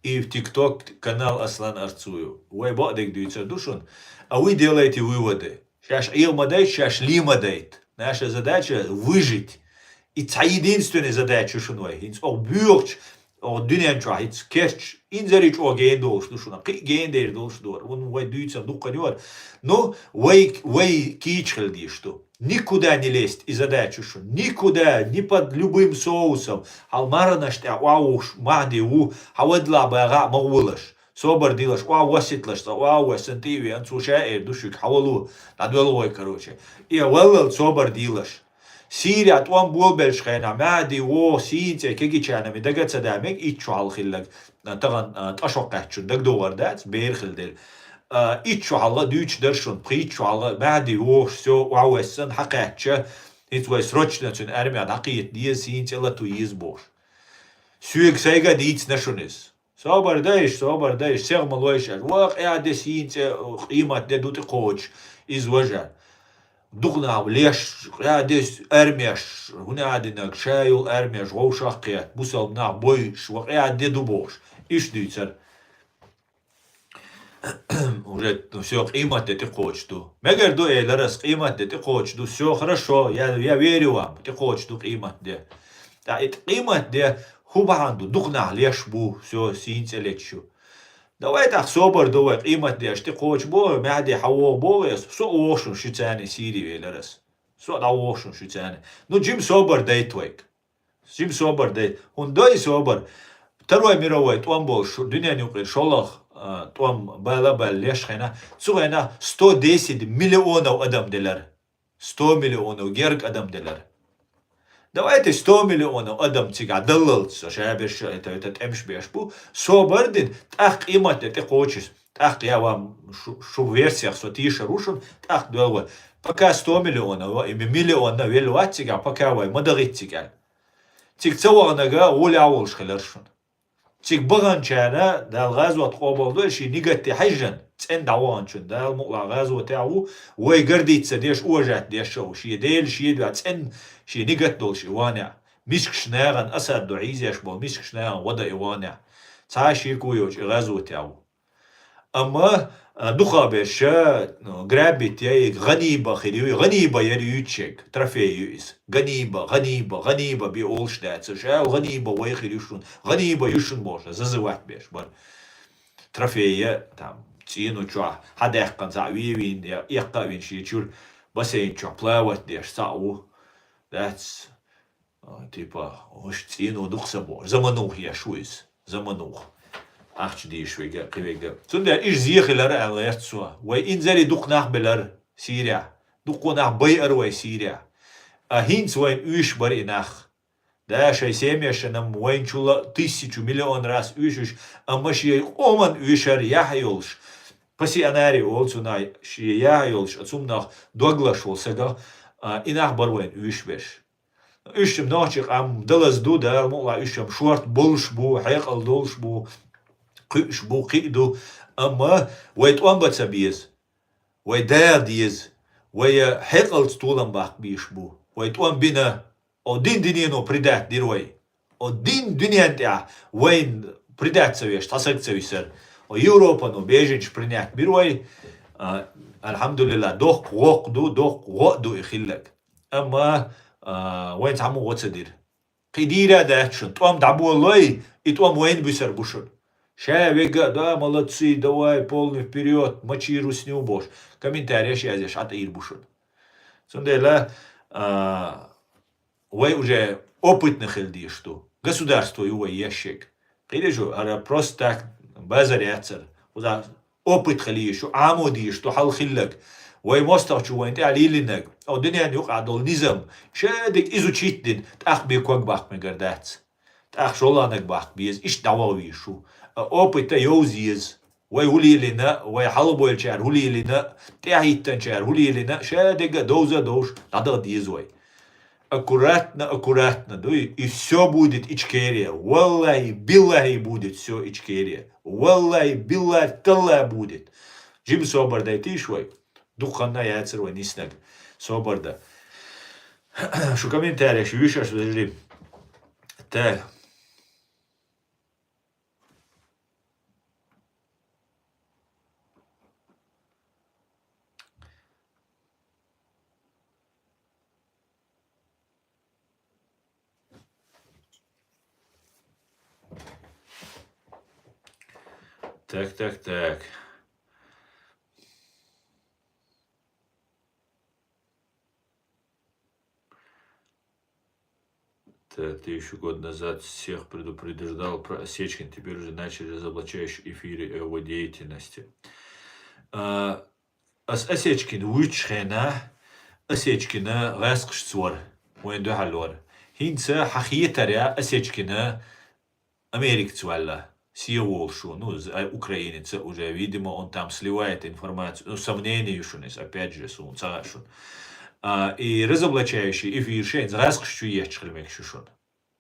и в ТикТок канал Аслан Арцую. Вы бадик дуется душон, а вы делаете выводы. Сейчас عير мадайт, сейчас ли мадайт. Наша задача выжить. И это единственная задача, что мы. Инс о бюрч, о дünencha, it's kerch. Инзарич о гейндолш, душона. Гейндер долш дор. Он вы дуется дуканёр. Но вы кичхал что никуда не лезть и задачу, что никуда, ни под любым соусом. Алмара нашта, вауш, махди, хавадла бага, маулаш. Собор дилаш, васитлаш, васантиви, ансушаэр, душик, хавалу, надвелой, короче. И валл собор дилаш. Сирия توان بول بلشخينا مادي و سينتي كيجي كان من دقت سدامك يتشعل خلك طبعا اشوق شو دق دور دات بير خلدل يتشعل دوتش درشون بريتشعل مادي و سو وعوسن حقاتش يتويس روتشنا تن ارمي عقيت دي سينتي لا تو يزبوش سويك سايغا ديتس نشونس صبر دايش سيغ ملويش واقع دي سينتي قيمه دوت قوتش از وجه دغنا ليش قاعدس ارميش هنا عندنا شايل ارميش غوشاقيات بوسلنا بويش وقاعد دبوش ايش ديتر уже все قيمة تقوچتو مگر دو элерас قيمة تقوچتو все хорошо я верю вам تقوچتو قيمة ده да эт قيمة ده хубанду духна леш бу все синтелечу. Давай так собор давай قيمة ديش تقوش بو معدي حوا بو سو اوشن شو تاني سيري ويلرس سو دا اوشن شو تاني نو جيم صبر دايتويك جيم صبر داي هون داي صبر تروي ميروي توان بول شو دنيا نيوقير شولخ توان بالا بالليش خينا سوغينا 110 مليون ادم دلار 100 مليون герк ادم دلار Давайте 100 миллионов адам цига дылыл шабеш это эмш бешбу собордин так имат это хочешь так я вам шу версиях сотиша рушун так долго пока 100 миллионов и миллион на велватига пока вы мадагитига тик цаванага уляулш хлершун тик баганчана дал газват қобалды ши нигатти хажан цен даванчун дал мула газва тау وي гардица деш ожат деш ши дел ши два цен شي نيجت دول شي وانع مش ناغن أسد دعيز يشبه مش ناغن ودا إوانع تعاشي كويوش غازو تاو أما دخا بشا غرابي تاي غنيبة خليوي غنيبة يريوتشيك ترافيويس غنيبة بيقولش دات شا غنيبة ويخليوشون غنيبة يوشون بوشا ززوات بيش بر ترافيا تام تينو تشوا حدا يحقن زعويوين يقاوين شي تشول بسين تشوا بلاوات ديش ساو That's типа, уж цину дух собор, заманух я шуиз, заманух. Ach, die schwege, gewege. Zunde ich ziegeler alert so. Wei inzeri duch nach beler Syria. Duch nach Bayer wei Syria. А хинц вайн уж бар инах. Да, шай семьяшенам вайн чула 1000 миллион раз уж, а маши оман ушар яхайолш. Паси анари олцунай ши яхайолш, ацумнах доглашол сега, инах бар вайн уж беш. Ушем ночик ам далаз дуда, мула ушем шорт болш бу, хайқал долш бу, قش بو قيدو أما ويت أنبت بيز ويدار ديز ويا حقل طولن باق بيش بو ويت أن بنا أو دين دينينو بريدات ديروي أو دين دنيا تاع وين بريدات سويش تصق سوي سر أو يوروبا نو بيجنش برينات بيروي الحمد لله دوق وقدو يخلك أما وين تعمو وتصدير قديرة داتشن توام دعبو الله إتوام وين بيسر بوشن Шавега, да, молодцы, давай, полный вперед, мочи русню бош. Комментарий я здесь, а ты ирбушен. Сундела, вы уже опытных людей, что государство его ящик. Видишь, а просто так базаряцер. опыт خليه شو عامودي شو حل خلك وي مستوى شو انت عليلنك او دنيا يقعد النظام شادك ازو تشيتدن تاخ بيكوك باخ مقردات تاخ شولانك باخ بيز ايش دعوه شو опыт يوزيز وي هولي لنا وي حلبو الشعر هولي لنا تاهيتن شعر هولي لنا شادك دوزا دوش надо дизой аккуратно, дуй, и все будет Ичкерия. Валлахи, биллахи будет все Ичкерия. Валлахи, биллахи, талла будет. Джим собарда и тишвай. Духанна яцерва ниснаг. Собарда. Шу комментарий, шу вишаш, подожди. Так. Так. Ты еще год назад всех предупреждал про Осечкин, теперь уже начали разоблачаешь эфиры его деятельности. Осечкин вычхена, Осечкина расқшцор, وين دو حلور. هينسا حقيقة Осечкина Америкцвалла. Сиеволшу, украинец уже, видимо, он там сливает информацию, сомнения еще есть, опять же, цагашун. И разоблачающий эфир шейн, разкшчу ечхлем экшушун.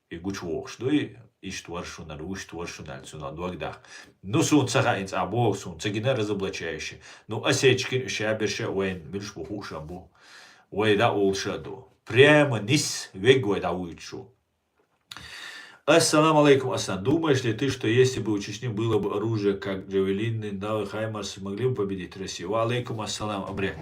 И гучвох, что и штворшун, штворшун, альцуна, дуагдах. Цагаинц, бог, цагина разоблачающий. Осечкин, шаберша, уэн, миршбу хушабу, уэда олшаду. Прямо низ, вегой да уйчу. Ассаламу алейкум, Асан. Думаешь ли ты, что если бы у Чечни было бы оружие, как Джавелины, Навы, Хаймарс, могли бы победить Россию? Алейкум ассалам, абре.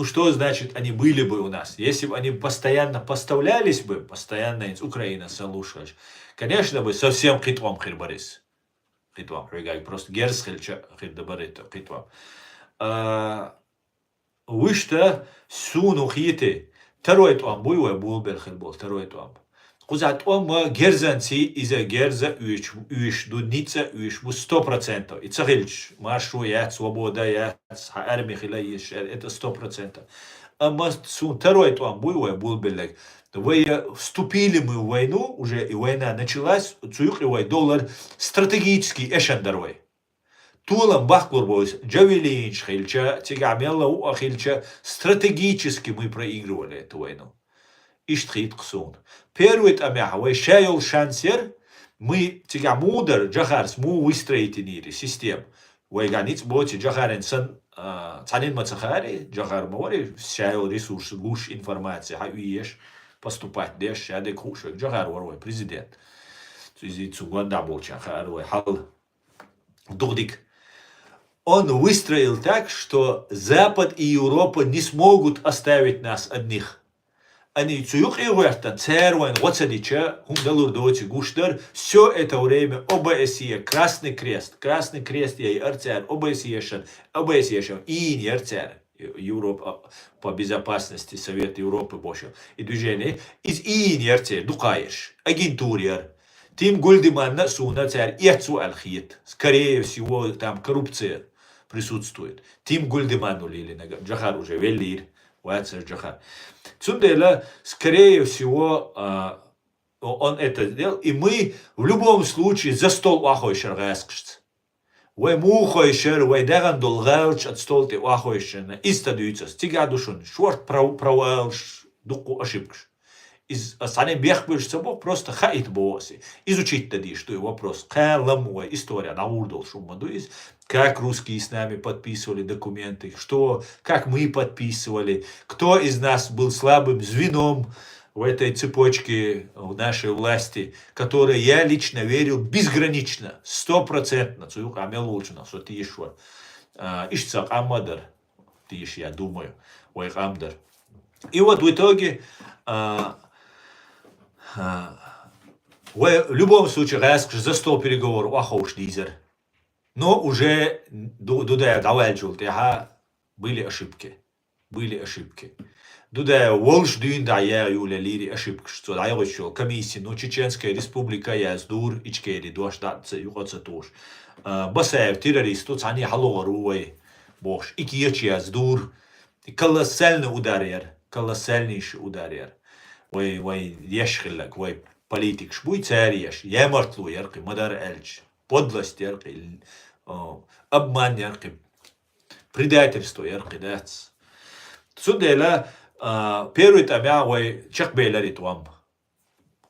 Что значит они были бы у нас? Если бы они постоянно поставлялись бы, постоянно из Украины, слушаешь, конечно бы совсем хитвам хирбарис. Хитвам, просто герсхельча хирдабарита, хитвам. Вы что, суну хиты, второй туам буйвай булбел хилбол, второй туам. Кузат он герзанци из-за герза уиш дудница уиш бу 100%. И цагильч маршу я свобода я армия хилаиш это 100%. А сун второй туам буйвай булбелек. Вы вступили мы в войну уже и война началась. Цуюкливай доллар стратегический эшендарвай. Тулам бахкурбойс, Джавелинч хильча, тигамелла у хильча, стратегически мы проигрывали эту войну. Иштрит ксун. Первый тамяха, вай шайол шансер, мы тигамудер, джахарс, му выстроить нири, систем. Вай ганиц боти, джахарен сан, цанин мацахари, джахар мори, шайол ресурс, гуш информация, хаюеш, поступать деш, шаде кушек, джахар ворой, президент. Цуганда болча, харой, хал, дурдик. Он выстроил так, что Запад и Европа не смогут оставить нас одних. Они все это время ОБСЕ, Красный Крест, ОБСЕ, ОБСЕ, и не РЦР. Европа по безопасности Совета Европы бошел. И движение из инерции дукаешь, агентурьер. Тим Гульдеманна суна царь яцу алхит. Скорее всего, там коррупция присутствует. Тим Гульдеманну лили на Джахар уже велир. Вацер Джахар. Цундела, скорее всего, он это сделал. И мы в любом случае за стол ахойшер гаскшц. Вай мухойшер, вай даган долгауч от стол ты ахойшер. Истадуйцас. Тигадушун. Шорт правалш. Дуку ошибкш. Из санем бехбыш собок просто хаит боси. Изучить тогда, что и вопрос. Кэлэмуэ история наурдал шумадуис. Как русские с нами подписывали документы, как мы подписывали, кто из нас был слабым звеном в этой цепочке нашей власти, которой я лично верил безгранично, 100%. Цуюк амел лучно, что ты еще. Ишцак амадар, ты еще, я думаю, ой амдар. И вот в итоге в любом случае, за стол переговоров ахауш лизер. Но уже дудая давальчул, были ошибки. Дудая волш дюн да я юля лири ошибки, что да я шел комиссии, но Чеченская республика я сдур ичкери дуаштатцы югоца туш. Басаев террористу цани халоруой бош. И кирчи я сдур. Колоссальный колоссальнейший ударьер. Вай ешхиллак, вай политик шбуй царь еш, ямартлу яркий, мадар эльч, подлость яркий, обман яркий, предательство яркий, дац. Судела первый там я вай чакбейларит вам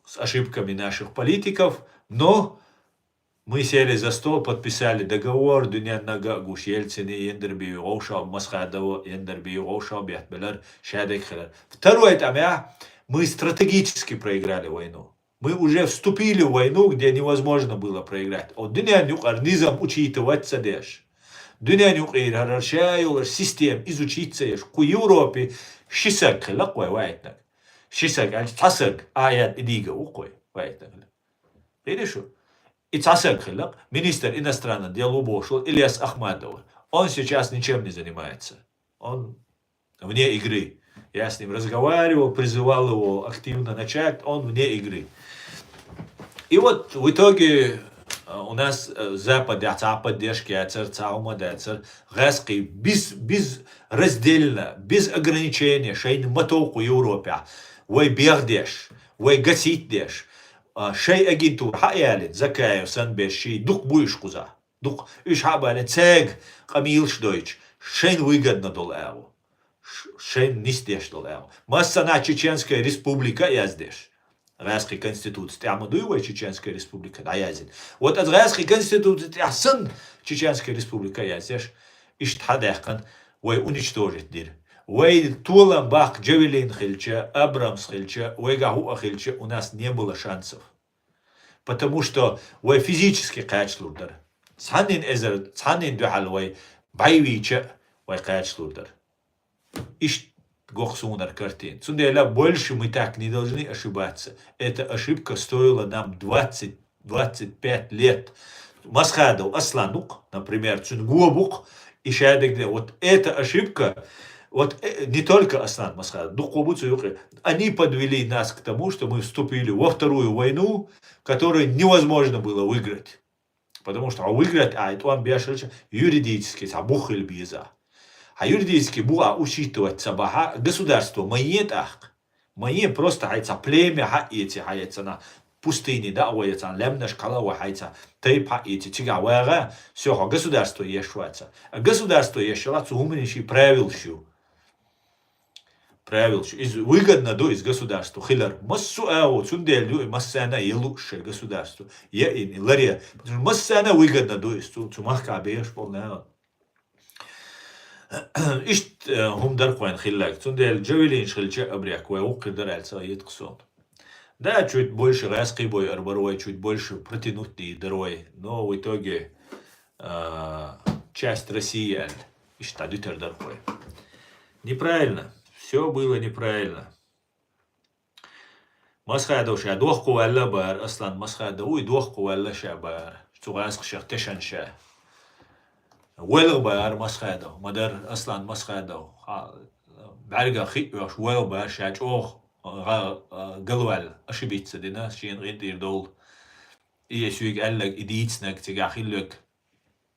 с ошибками наших политиков, но мы сели за стол, подписали договор, дюня нага гуш Ельцин, Ендерби, Оушал, Масхадова, Ендерби, Оушал, Бятбелар, Шадек Хелер. Второй там я мы стратегически проиграли войну. Мы уже вступили в войну, где невозможно было проиграть. От дюнянюк арнизам учитываться деш. Дюнянюк иерархию систем изучиться еш. Ку Европе шисак хелак вайтнак. Шисак тасак аят идига укой вайтнак. Видишь? И тасак хелак министр иностранных дел убошел Ильяс Ахмадов. Он сейчас ничем не занимается. Он вне игры. Я с ним разговаривал, призывал его активно начать, он вне игры. И вот в итоге у нас Запад поддержки, Гаски безраздельно, без ограничения, шейн мотоку Европе, вой бегдеш, вой гасить деш, шей агентур, хаялит, закаев, санбеши, дух будешь куза, дух ишхабалит, цег, камилш дойч, шейн выгодно долэу. Шейн не здесь долэу. Массана Чеченская республика я здесь. Райской конституции. Тяма дуевая Чеченская республика, да я здесь. Вот от Райской конституции сын Чеченская республика я здесь. Иштхадехкан, ой уничтожить дир. Ой Тулам Бах, Джавелин Хильча, Абрамс Хильча, ой Гахуа Хильча у нас не было шансов. Потому что ой физически кайчлурдар. Цанин эзер, цанин духал ой байвича, ой кайчлурдар. Ишт гохсунар картин. Цундела больше мы так не должны ошибаться. Эта ошибка стоила нам 20-25 лет. Масхадов Асланук, например, Цунгуабук и Шадегде. Вот эта ошибка, вот не только Аслан Масхадов, они подвели нас к тому, что мы вступили во вторую войну, которую невозможно было выиграть. Потому что выиграть, это он бешился юридически, забухали биза. А юридически буа учитывать сабаха государство моет ах. Мое просто хайца племя хаити хайца на пустыне, да, ойца лемна шкала хайца тейп хаити тигавага. Все, государство ешваться. А государство ешваться умнейший правилщу. Из выгодно до из государства. Хилар массу ау цунделю массана елуше государство. Я и лария. Массана выгодно до из цумахка беш полная. Ишт хумдар квайн хиллак, цундел джавелин шхильча абряк, вай укрдар альца едксон. Да, чуть больше раский бой арборой, чуть больше протянутый дорой, но в итоге часть России ишта дютер даркой. Неправильно, все было неправильно. Масхадов ша дохку алла бар, аслан масхадов уй дохку алла ша бар, что раск шахтешан ша. Уэлл бар Масхадов, Мадар Аслан Масхадов, بعرق خيوش ويل باش أوخ قلوال أشبيت دينا شين غير دول يسوق قال لك إديتسنك تجاخيلك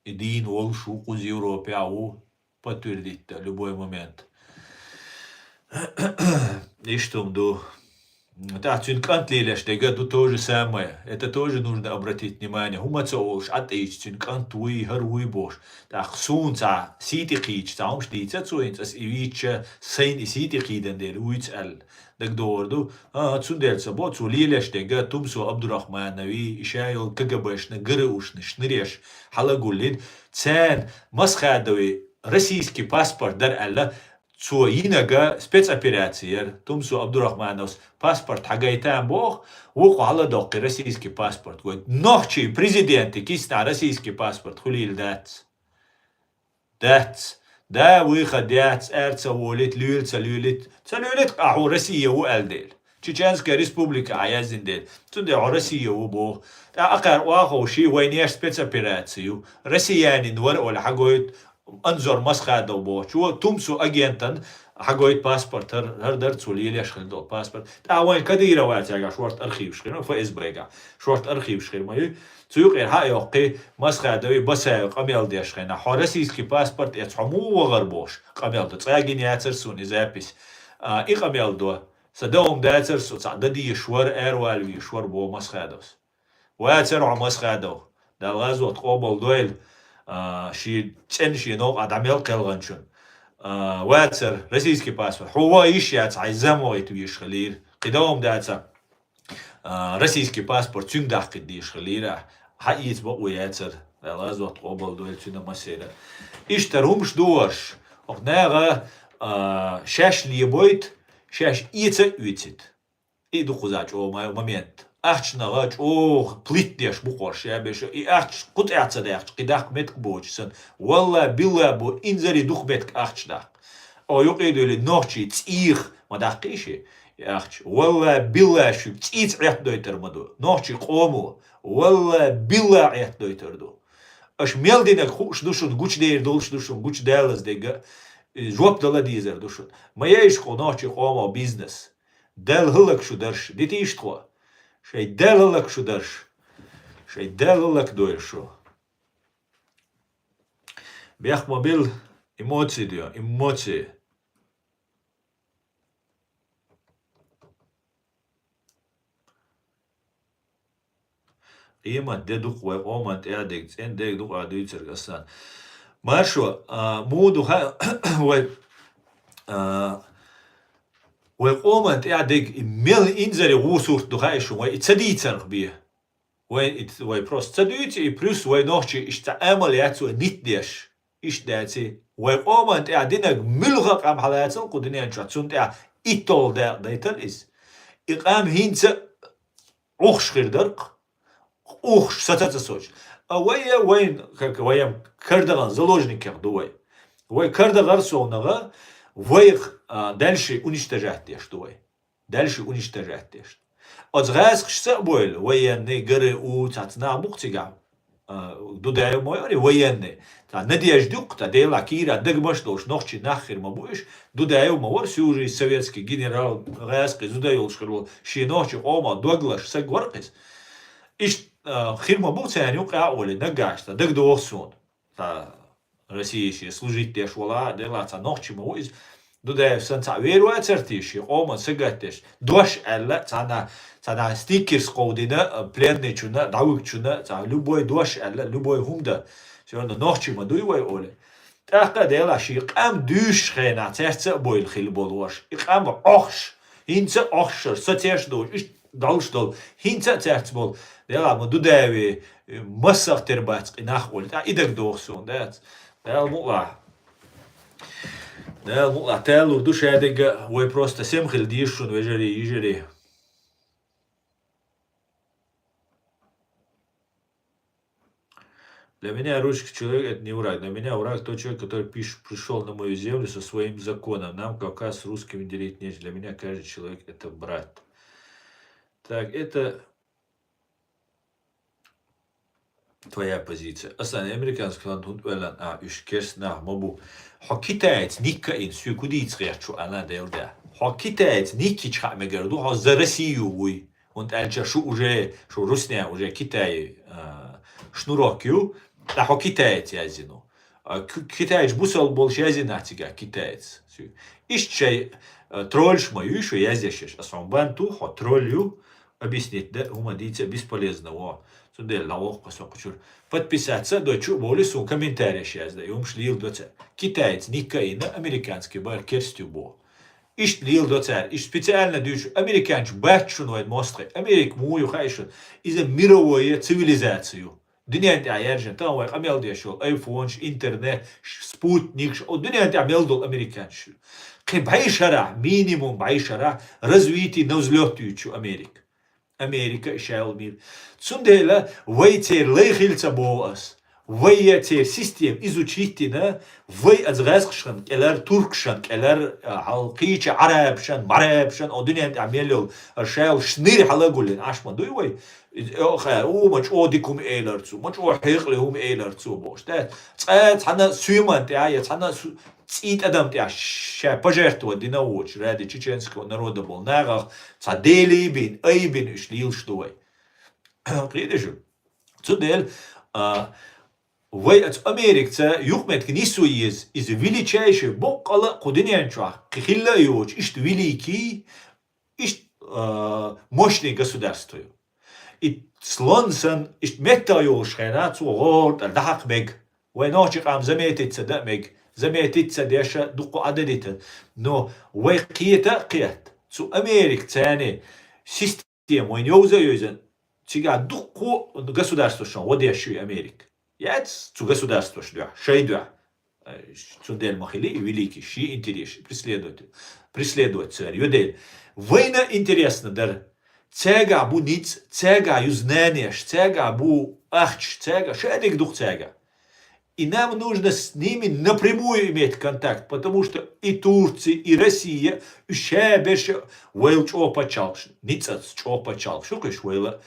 إدين والشو قوز أوروبا أو بتورديت لبوي مومنت إيشتم دو Да, цюнкант лилеш, дега ду то же самое. Это тоже нужно обратить внимание. Хумацош, атеич, цюнкант уи, харуи бош. Да, хсунца, ситихич, цаум штица цуинц, ас ивича, сейн и ситихиден дел, уиц эл. Так дорду, цундельца, бо цу лилеш, дега тумсу Абдурахманови, ишайол КГБшны, ГРУшны, шныреш, халагуллин, цен, масхадови, российский паспорт, дар элла, цу инага спецоперациер, тумсу Абдурахмановс паспорт хагайтан бог, вуку халадоқи российский паспорт. Говорит, нохчи президенты кисна российский паспорт, хулил дац. Дац. Да выход дац, эрца волит, люльца люлит. Целюлит, аху Россия у элдель. Чеченская республика аязин дель. Цунде у Россия у бог. Да акар уаху ши войнеш спецоперацию. Россиянин вар оля хагоит انظر مسخاده وبوش شو تمسو اجنتن حقويت باسبورت هر درت ولي ليش خلدو باسبورت تا وين كديره وات يا شورت ارخيف شخير فايز بريغا شورت ارخيف شخير ما تسوق هاي اوقي مسخاده بس قميل ديش خينا حورسيسكي باسبورت يتحمو وغربوش قميل تصاغين ياترسون زابيس اي قميل دو صدوم داترسو صددي شور ايروال شور بو مسخادوس واتر مسخادو دا غازو تقوبل دويل شي تنشي نوع عدميل قلغنشون واتر российский паспорт هو يشيات عايزامو يتويش خلير قدوم داتا российский паспорт تون داخ قديش خلير حقيت بقو ياتر لازم تقبل دول تون مسيرة اشترومش دوش اقناغا شاش ليبويت شاش ايتا ويتت ايدو خزاج او مومنت اخش نغاج او بليت ديش بقوش يا بيش اي اخش قد اعتصد اخش قداق متك بوجسن والله بالله بو انزري دوخ متك اخش داق او يقيدو لي نوخشي تسيخ ما داقيشي اخش والله بالله شو تسيت عيط دويتر مدو نوخشي قومو والله بالله عيط دويتر دو اش ميلدينك خوش دوشون گوچ دير دولش دوشون گوچ دالز ديگا جواب دلا ديزر دوشون ما يش خو نوخشي قومو بيزنس دل هلك شو درش ديتيش تخوا شي دللك شو درش شي دللك دوير شو بيخ موبيل эмоции ديو эмоции قيمة ددوق وقومت اعدك تين ديك دوق عدوي ترقصان ماشو مودو وقومت اعدك ميل انزري غوسور دخايشو ويتسدي تسرق بيه وي بروست تسديتي بلس وي نوخشي اشتعامل ياتسو نيت ديش اش داتي وقومت اعدينك ملغق ام حالاتن قدني انشاتسون تاع ايتول دايتر از اقام هينت اوخش غير درق اوخش ستاتسوج ويا وين ويا كردغان заложников دوي وي كردغار سونغا ويخ дальше уничтожать те, что вы. Дальше уничтожать те, что. От раз что было, военные горы у цацна бухтига, дудаю мой, военные. Та надежду, та дела кира, дегмаш лош, ночи нахер мабуешь, дудаю мой, сюжи советский генерал Раски, дудаю шкрол, ши ночи ома, доглаш, сагваркис. Иш хирма бухтига не укаоли, нагашта, дегдуосон. Та российские служители швала, дела ца ночи мабуешь. Дудаю сенца веру ацертиши, ома сагатеш. Дош элла, цана стикерс ковдина, пленничуна, давыкчуна, ца любой дош элла, любой хумда. Сегодня ночи мадуевой оле. Так дела ши, ам дюш хена, церца бойл хил болваш. Ам охш, хинца охшер, сатеш дол, иш далштол, хинца церц бол. Дела мадудаю массах тербац, инах оле. Та идек дохсон, дат. Дел мула. Да, ну, а телу душа эдега, вы просто всем хильдишун, вежери. Для меня русский человек это не враг. Для меня враг тот человек, который пришел на мою землю со своим законом. Нам Кавказ с русскими делить нечего. Для меня каждый человек это брат. Так, это твоя позиция. Aslan amerikanski land hund velan üş kersna mobu. Hakitayet nikka in su kudits reachu ana delda. Hakitayet nikki çha megerdu ha zarasiyu uy. Und elcha şu уже, şu Rusya уже Китай шнурокю, да hakitayet yazino. Китаец бусал больше язинатига китаец. Ищ чай тролльш мою, что яздящиш. А сам банту хо троллю объяснить, да, умадиться бесполезно. Сюда лавох посокучур. Подписаться, дочу, боли сум комментарий сейчас, да, и шлил доцер. Китаец никаина, американский бар керстю бо. Ищ лил доцер, ищ специально дюш, американч бачунует мостры. Америк мую хайшун, из-за мировую цивилизацию. Дунянти аяржен, там вай амел дешол, айфонш, интернет, спутник, о дунянти амел дол американш. Кем байшара, минимум байшара, развитие на взлетуючу Америк. Америка шел мир. Цундела вайтер лейхильца боас. Вайтер систем изучите на вай азгасшан, келер туркшан, келер халкича арабшан, марабшан, о дунянти амел шел шнир халагулин, ашма дуй او مچ او دیکم ایلرچو مچ او حقلی هم ایلرچو باش ده تانا سویمان ده تانا цит адам те ша пожертва динауч ради чеченского народа был нагах цадели бин айбин шлил штуй придешь цудел вай от Америкца юхмет кнису из величайший бокала кудинянча кхилла юч ишт великий ишт мощный государство. И слонсен ишт мета юшхена цу горд алдахак мег вай ночи қам заметиться да мег زميتيتسا ديشا دقو عددتا نو وي قيتا قيات سو امريك تاني سيستيم وين يوزا يوزن تيجا دقو государствошон водящий Америк. Яц цу государствош дуа, шей дуа. Цундель махили великий, ши интерес, преследовать царь. Юдель. Война интересна, дар цега бу ниц, цега юзнанеш, цега бу ахч, цега, шедик дух цега. И нам нужно с ними напрямую иметь контакт, потому что и Турция, и Россия шебеше вейл чопачалш, ницац чопачал, шукаш вейла,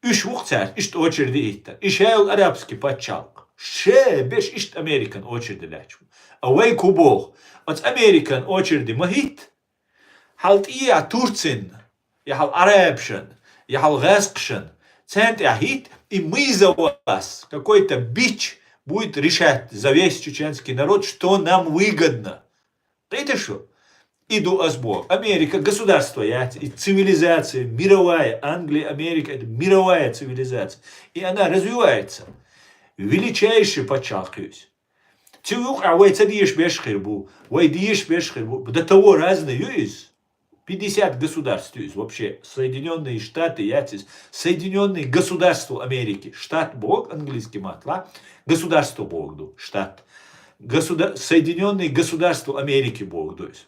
үш вухцар, ишт очереди итта, ишел арабский пачалк, шебеш ишт Американ очереди лячу, а вей кубох, от Американ очереди махит, халт ия Турцин, я хал арабшен, я хал гаскшен, цент ахит, и мы за вас, какой-то бич, будет решать за весь чеченский народ, что нам выгодно. Это что? Иду Бог. Америка, государство, и цивилизация мировая. Англия, Америка, это мировая цивилизация. И она развивается. Величайший подчеркиваюсь. Тюх, а вы цадиешь бешхирбу, вы диешь бешхирбу. До того разные есть. 50 государств есть вообще. Соединенные Штаты, Соединенные Государства Америки. Штат Бог, английский матла. Государство Бог, штат. Соединенные Государства Америки Бог, то есть.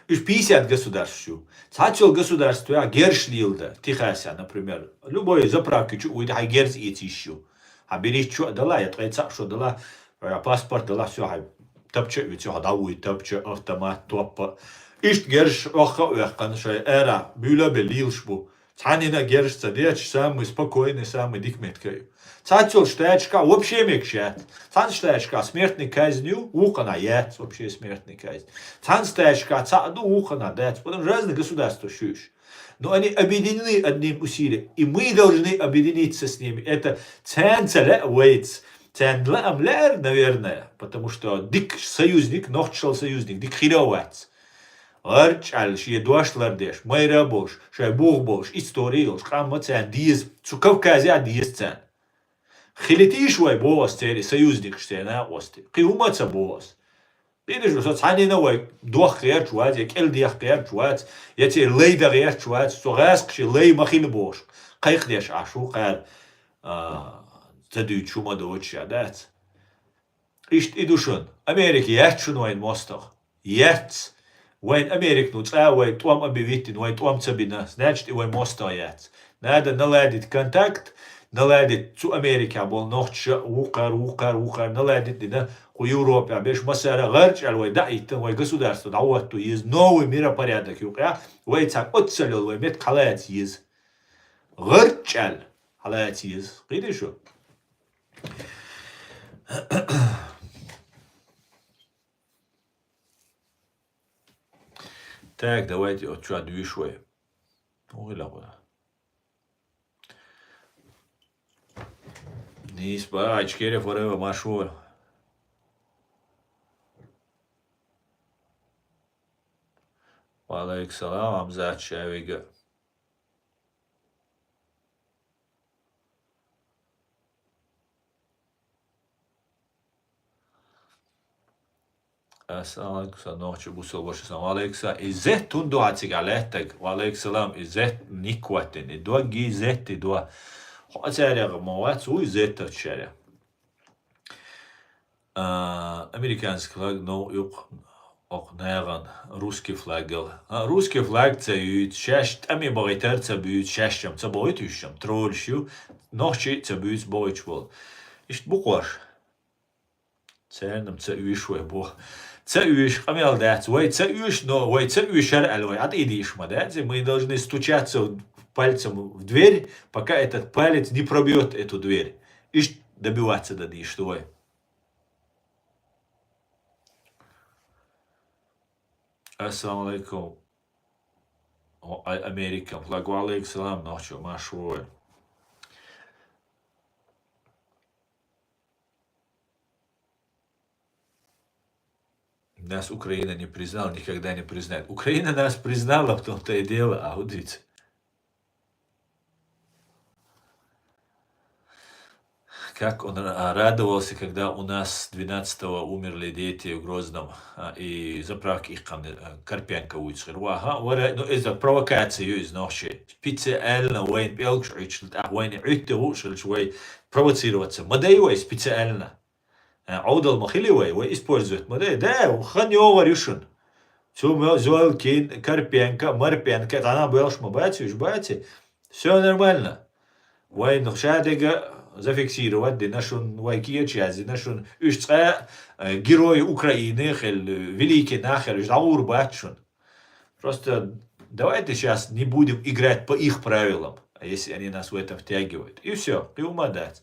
50 государств. Цачел государство, Гершлилда, Техаса, например. Любой заправки, уйда Герц и еще. А берешь что, дала, я трейца, что дала, паспорт дала, все, топче, ведь все, дауй, топче, автомат, топа. Ишт Герш, оха, канша, эра, бюля белилш бу. Цанина Герш, цадеч, самый спокойный, самый дикметкой. Цацел штачка вообще мекшат. Цан штачка смертной казнью, ухана яц, вообще смертной казнь. Цан штачка цаду ухана дац, потому что разные государства шуешь. Но они объединены одним усилием, и мы должны объединиться с ними. Это ценцеле уэйц. Цендле амлер, наверное, потому что дик союзник, нохчал союзник, дик хировац. Арчал, ши дуашлар деш, майра бош, шай бог бош, история, шкамма цен, диез, цукавказя диез цен. Хилитиш вай бос цери, союзник штена ости. Киумаца бос. Видишь, что цанина вай дуах гер чуац, я кел диах гер чуац, я те лейда гер чуац, согаск ши лей махил бош. Кайх деш ашу кар цадуй чума дооча дац. Ишт идушон, Америки ячун вайн мостах. Яц. Вайн Америк ну ца вай туам обивитин, вай туам цабина, значит и вай моста яц. Надо наладить контакт, наладить цу Америка бол нохча укар наладить дина у Европе беш масара гарч ал вай даит вай государство даватту из новый миропорядок юка вай цак отцелил вай мет халац из гарч ал халац из видишь Так, давайте вот что движу. Ой, ладно. Не спать, кере форева машу. Валейк салам, амзат шавига. Assalamu alaikum, noche busol bosh. Assalamu alaikum. Izet tundo atsig alettag. Wa alaikum salam. Izet nikwatin. Idwa gi izet idwa. Хотя мовать у изета чаря. Американский флаг, но юг окнаган русский флаг. Русский флаг цеют шесть, а ми багитер цебют шестям, цебоит ющам, тролльщу, ночи цебют боичвол. Ишт букваш. Цернам цеюшвой бо. Цеюш, камел дать, вой цеюш, но вой цеюшер алой, от идиш мадать, мы должны стучаться пальцем в дверь, пока этот палец не пробьет эту дверь. И добиваться до ней, что вы. Ассаламу алейкум. Америка. Флагу алейкум салам. Ночью машу. Нас Украина не признала, никогда не признает. Украина нас признала, в том-то и дело, а вот видите. Как он радовался, когда у нас 12-го умерли дети в Грозном, и заправки их Карпенко уйцер. Но это провокация из ночи. Специально войн белкшич, войн уйти швей провоцироваться. Модеевой специально. Аудал махилевой, вы используют модей. Да, ханёва решен. Все, Золкин, Карпенко, Марпенко, она белш мабати, все нормально. Войн шадега зафиксировать, да нашон вайкия чази, нашон ушца герой Украины, великий нахер, жаур батшун. Просто давайте сейчас не будем играть по их правилам, если они нас в это втягивают. И все, и умадать.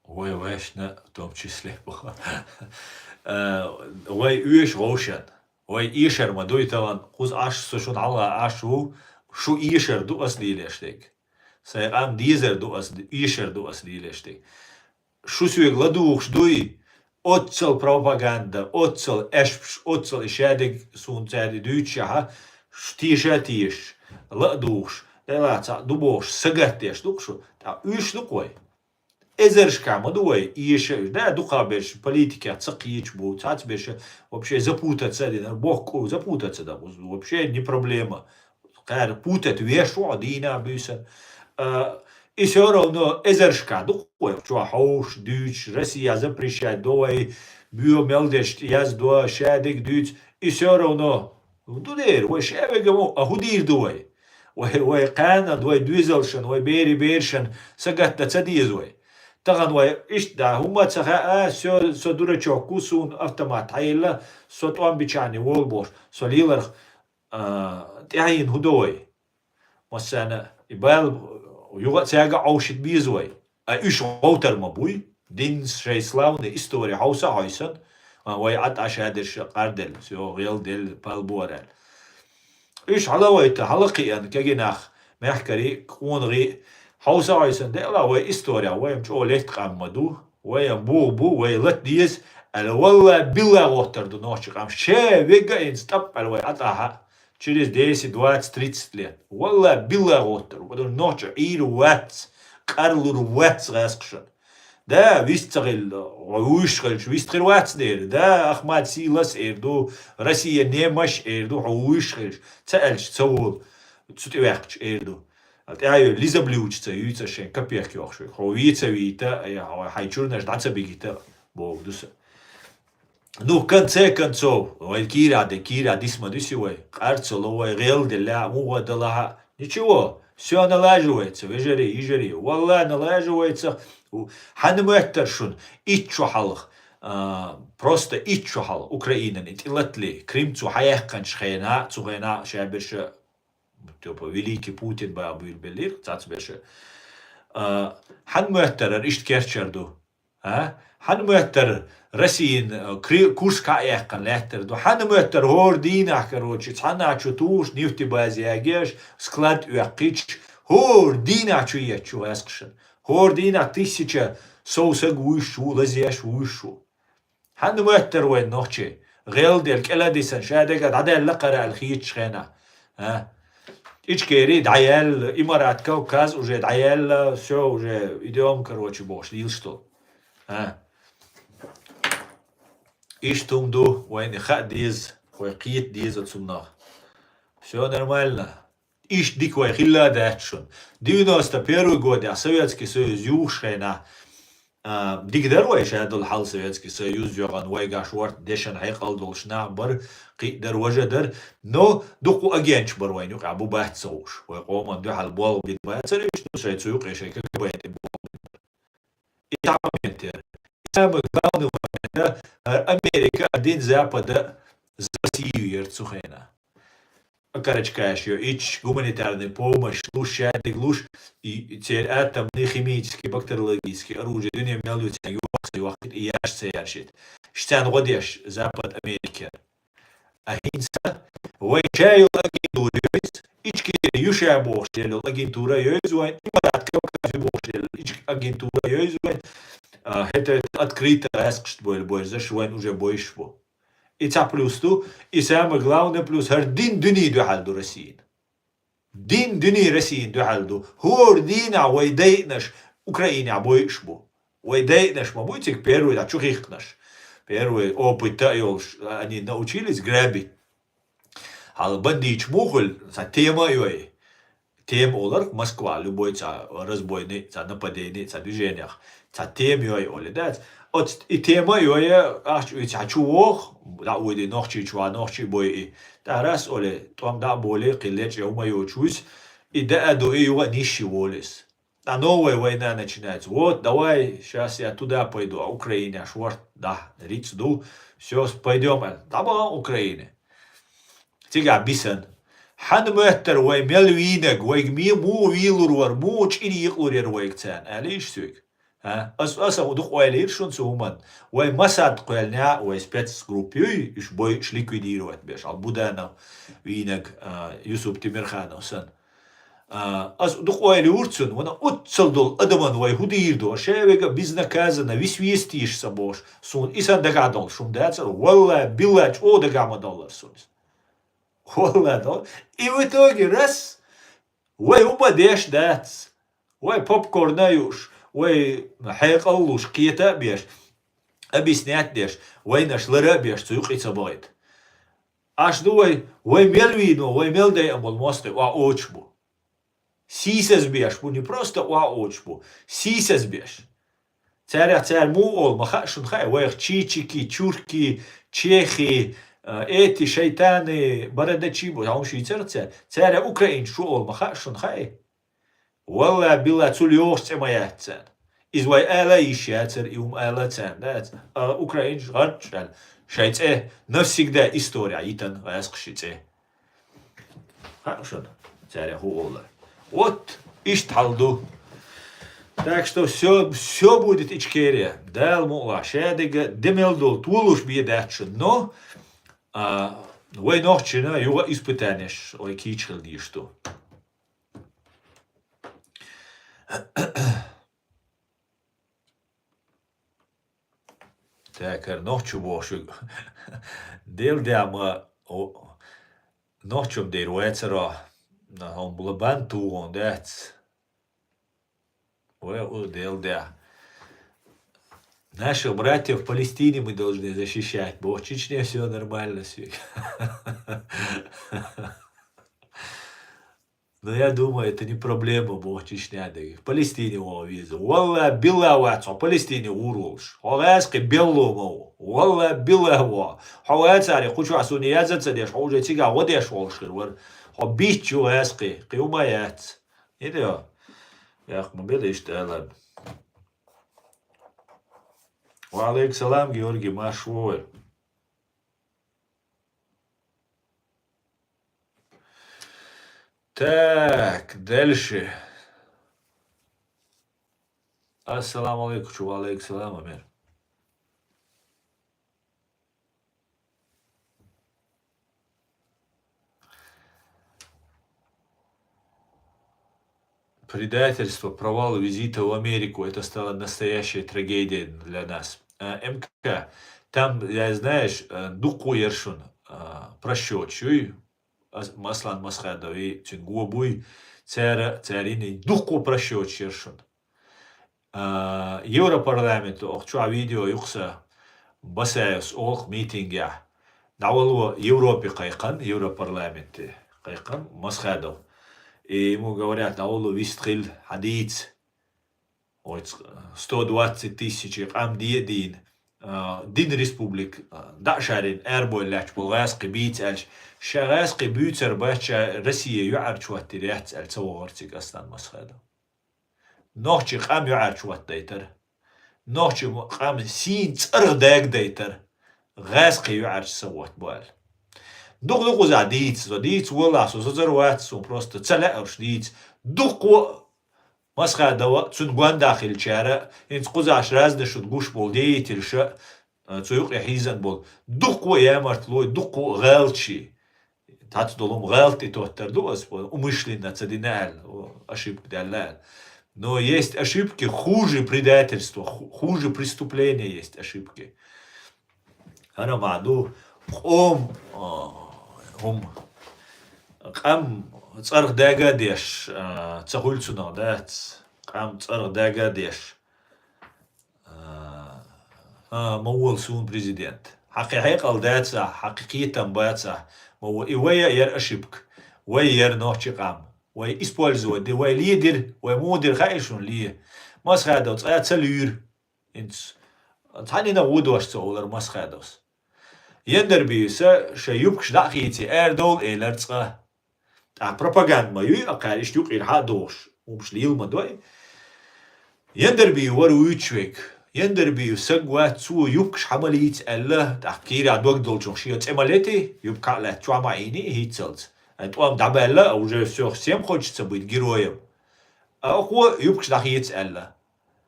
Ой, вешна в том числе. Ой, уеш рошен. Ой, ишер мадуй талан. Куз аш сушун алла ашу. Шу ишер ду аслилештек. Сай ам дизер ду ишер ду аслилештек. Шу сюег ладух шдуй. Отцел пропаганда. Отцел эшпш. Отцел ишедек сун цади дюча. Штиша тиш. Ладуш. Делаца дубош. Сагатеш дукшу. Та уш дукой. Эзершка, мадуай, и еще, да, духа беш, политики, цакич будут, цац беш, вообще запутаться, бог запутаться, да, вообще не проблема. Путать вешу, адина бюса. И все равно эзершка, духой, что хауш, дюч, Россия запрещает, давай, биомелдеш, яздо, шадик, дюч, и все равно, дудер, вы шевегаму, а худир давай. Вы кана, давай дюзелшен, вы бери бершен, сагатта цадизуй. طبعا وايش دا هم تخا سو دورچو كوسون автомат هايلا سو توان بيچاني وولبوش سو ليلر تاين هدوي مثلا يبال يوغا تاغا اوشت بيزوي ايش اوتر مبوي دين شي سلاوني история хауса хайсан واي ات اشادش قردل سو غيل دل بالبورال ايش حلاويت حلقي ان كجناخ ما يحكري كونغي Hausa aysan de la ve istorya ve o let qamadu ve bu ve let dies al walla billa waterdu noçi qam she vega instap al ve ataha через 10, 20, 30 лет. Валла бilla water. Потому ночи ир ват карлур ват расқшан. Да, вистгил уишгил вистгил ват дер. Да, Ахмад Силас эрду Россия немаш эрду уишгил. Цаэлч цаул. Цутивахч эрду. Ай лизаблючца юйца шен капех кёхш. Ховица вита, хайчурнаш даца бигита. Бо дуса. Ну, в конце концов, ой, Кира дисмадуси, ой, Арцело, ой, Гелделя, Муадалаха. Ничего, все налаживается, ижери. Валла налаживается. Ханмуэттершун, итчухалх. Просто итчухал Украина, итилатли, Кримцу хаяхкан шхена, цугена, шаберша, типа, великий Путин бабил белир, цацберша. Ханмуэттер, ишткерчерду. Ханмуэттер, Россиин курс каякан леттерду. Ханмуэттер хордина, короче, цаначу туш, нефти базиагеш, склад уякич, хордина чуячу эскшен. Хордина 1000 соусаг уйшу, лазиаш уйшу. Ханмуэттер вен нохче. Гелдел كلاديسن شادقة عدال لقرا الخيط شخينا ичкери даял имарат Кавказ уже даял все уже идем короче бош лил что иштумду войны хадиз войкит диз отсумнах все нормально иш диквай хилла датшун 91 год Советский Союз юшена ديقدر شهد الحال سويتسكي سيوز يوغان ويغا شورت ديشن هيقل دولشنا بر قيدر وجدر نو دقو اجينش بر وين يقع بو بحت سوش ويقوم دو حال بول بيت بحت سريش دو شايت سيوق يشيك بوين بول يتعمل يتعمل قانو امريكا دين زابدا زاسيو يرتسوخينا Карачкашью, ич гуманитарной помощь, лушадик, луш, и теперь атомные, химические, бактериологические оружия, дунья мелют, и яш цеяршит. Штян годеш, Запад Америки. А хинца, вайчаю агентуры, ички юша бошелю, агентура юзуэн, и маратка бошелю, ич агентура юзуэн, это открыто, эскшт боль, зашуэн уже бойшво. И це плюс ту, і саме головне плюс, дин дуні духалду Росіїн. Дин дуні Росіїн духалду. Хор діна вайдейнаш Україні абойшбу. Вайдейнаш, мабуть, их первый, а чухих наш. Первый опыт, они научились грабить. Але бандич мухоль, це тема йой. Тем олар Москва, любой це розбойний, це нападение, це движениях. Це тем йой олідець. От і тема йоє, а чувох, да уйди ночі, чува ночі бої. Та раз оле, там да болі, килеч, я умаю чусь, и да до его нищий волес. А новая война начинается. Вот, давай, сейчас я туда пойду, а Украина, шварт, да, риц ду, все, пойдем, да, Украина. Тига бисан. Ханметтер, вай мелвинег, вай гми му вилур, му чини иклурер вай кцан, алиш сюк. أصلا ودق ويلير شون سومن وي مساد قلنا وي سبيتس جروبي إيش بوي شليكو يديروا بيش على بودانا وينك يوسف تيمرخان سن دق ويلير شون وانا أتصل دول أدمان وي هدير دو شيء بيزنا كذا ويس ويستيش سبوش سون إنسان دقادل شون داتر والله بيلاج أو دقام دولار سون والله دول и в итоге раз وي هما ديش دات وي بوب كورن يوش وي حيقلوش كيتا بيش أبيسنات ديش وينش لرا بيش تيوق إتصابات أش دوي وي ميلوينو وي ميلدي أمول موستي وا أوچبو سيسز بيش بو не просто وا أوچبو سيسز بيش царь муол махашун хай ويخ чичики чурки чехи эти шайтаны бородачи бу هم швейцарцы царь Украин шуол махашун хай والله بلا توليوش ما إزواي آلا يشاتر يوم آلا تان دات أوكراين غرد شايت نفسك دا история يتن غاسق شيت хорошо царя хуолла вот ишталду так что все будет ичкерия дал мула шадига демелдол тулуш биедатш но вой ночина юга испытаниеш ой кичхил ди что Tekrar noću bošu. Del dama noćom der uecero na on blabantu on dec. Del da. Наших братьев в Палестине мы должны защищать. Бо в Чечне все нормально. Но я думаю, это не проблема, бо Чечня, да. В Палестине о визу. Валла билла в Палестине урулш. Холаски беллу мау. Валла билла во. Хауацари хучу асуни язацадеш. Хауже тига водеш волшир вар. Хобичу аски. Киумаят. Идео. Ях, мы бедишь талаб. Валейк салам, Георгий Машвой. Так, дальше. Ассаламу алейкум, чува алейк салам, Амир. Предательство, провал визита в Америку, это стало настоящей трагедией для нас. МК, там, я знаешь, дуку ершун, прощочуй, Маслан Масхадови, Цингуабуй, царины, дуку прощоч ершун. Европарламент, охчуа видео юкса, басаевс, ох митингя, давалу Европе кайкан, Европарламенте кайкан, Масхадов. И ему говорят, на Олу вистрил хадиц, 120 тысяч, дин республик, дашарин, эрбой ляч, булгаски бить, шагаски бютер бача Россия юарчуат тиряц, цавартик астан Масхадов. Нохчи хам юарчуат дейтер, нохчи хам син цардаг дейтер, غاسقي юарч сават буал. Дух за диц воласу, зазарватсу, просто целяш диц. Дух Масхадова, цунгуан дахил чара, инц кузаш раздашут гуш бол деятель ша, цуюк яхизан бол. Дух ямартлой, дух галчи. Тац долом галти тоттер дуас, умышленно цадинал, ошибка далал. Но есть ошибки хуже предательства, хуже преступления есть ошибки. Она маду قام تصرخ داغا ديش تقول سنو دات قام تصرخ داغا ديش مول سون بريزيدنت حقيقة داتسا حقيقية باتسا مو إيويا ير أشبك وير نوحشي قام وي إسبوالزو دي وي ليدر وي مودر خايشون ليه مسخادوس تسلير انت تاني نغودوش تقولر مسخادوس يندربيسا شيوبكش داخيتي اردول إلرتسا بروباغاند ما يو أقارش يوق إلها دوش ومش ليل ما دوي يندربي ورو يتشويك يندربي سقوات سو يوبكش حمليت ألا تحكيري عدوك دول جوشيات إماليتي يوبكا لا تشوى معيني هيتسلت أنتوام دعبالا أو جاي سوخ سيم خوش تسبويت جيرويم أقوى يوبكش داخيت ألا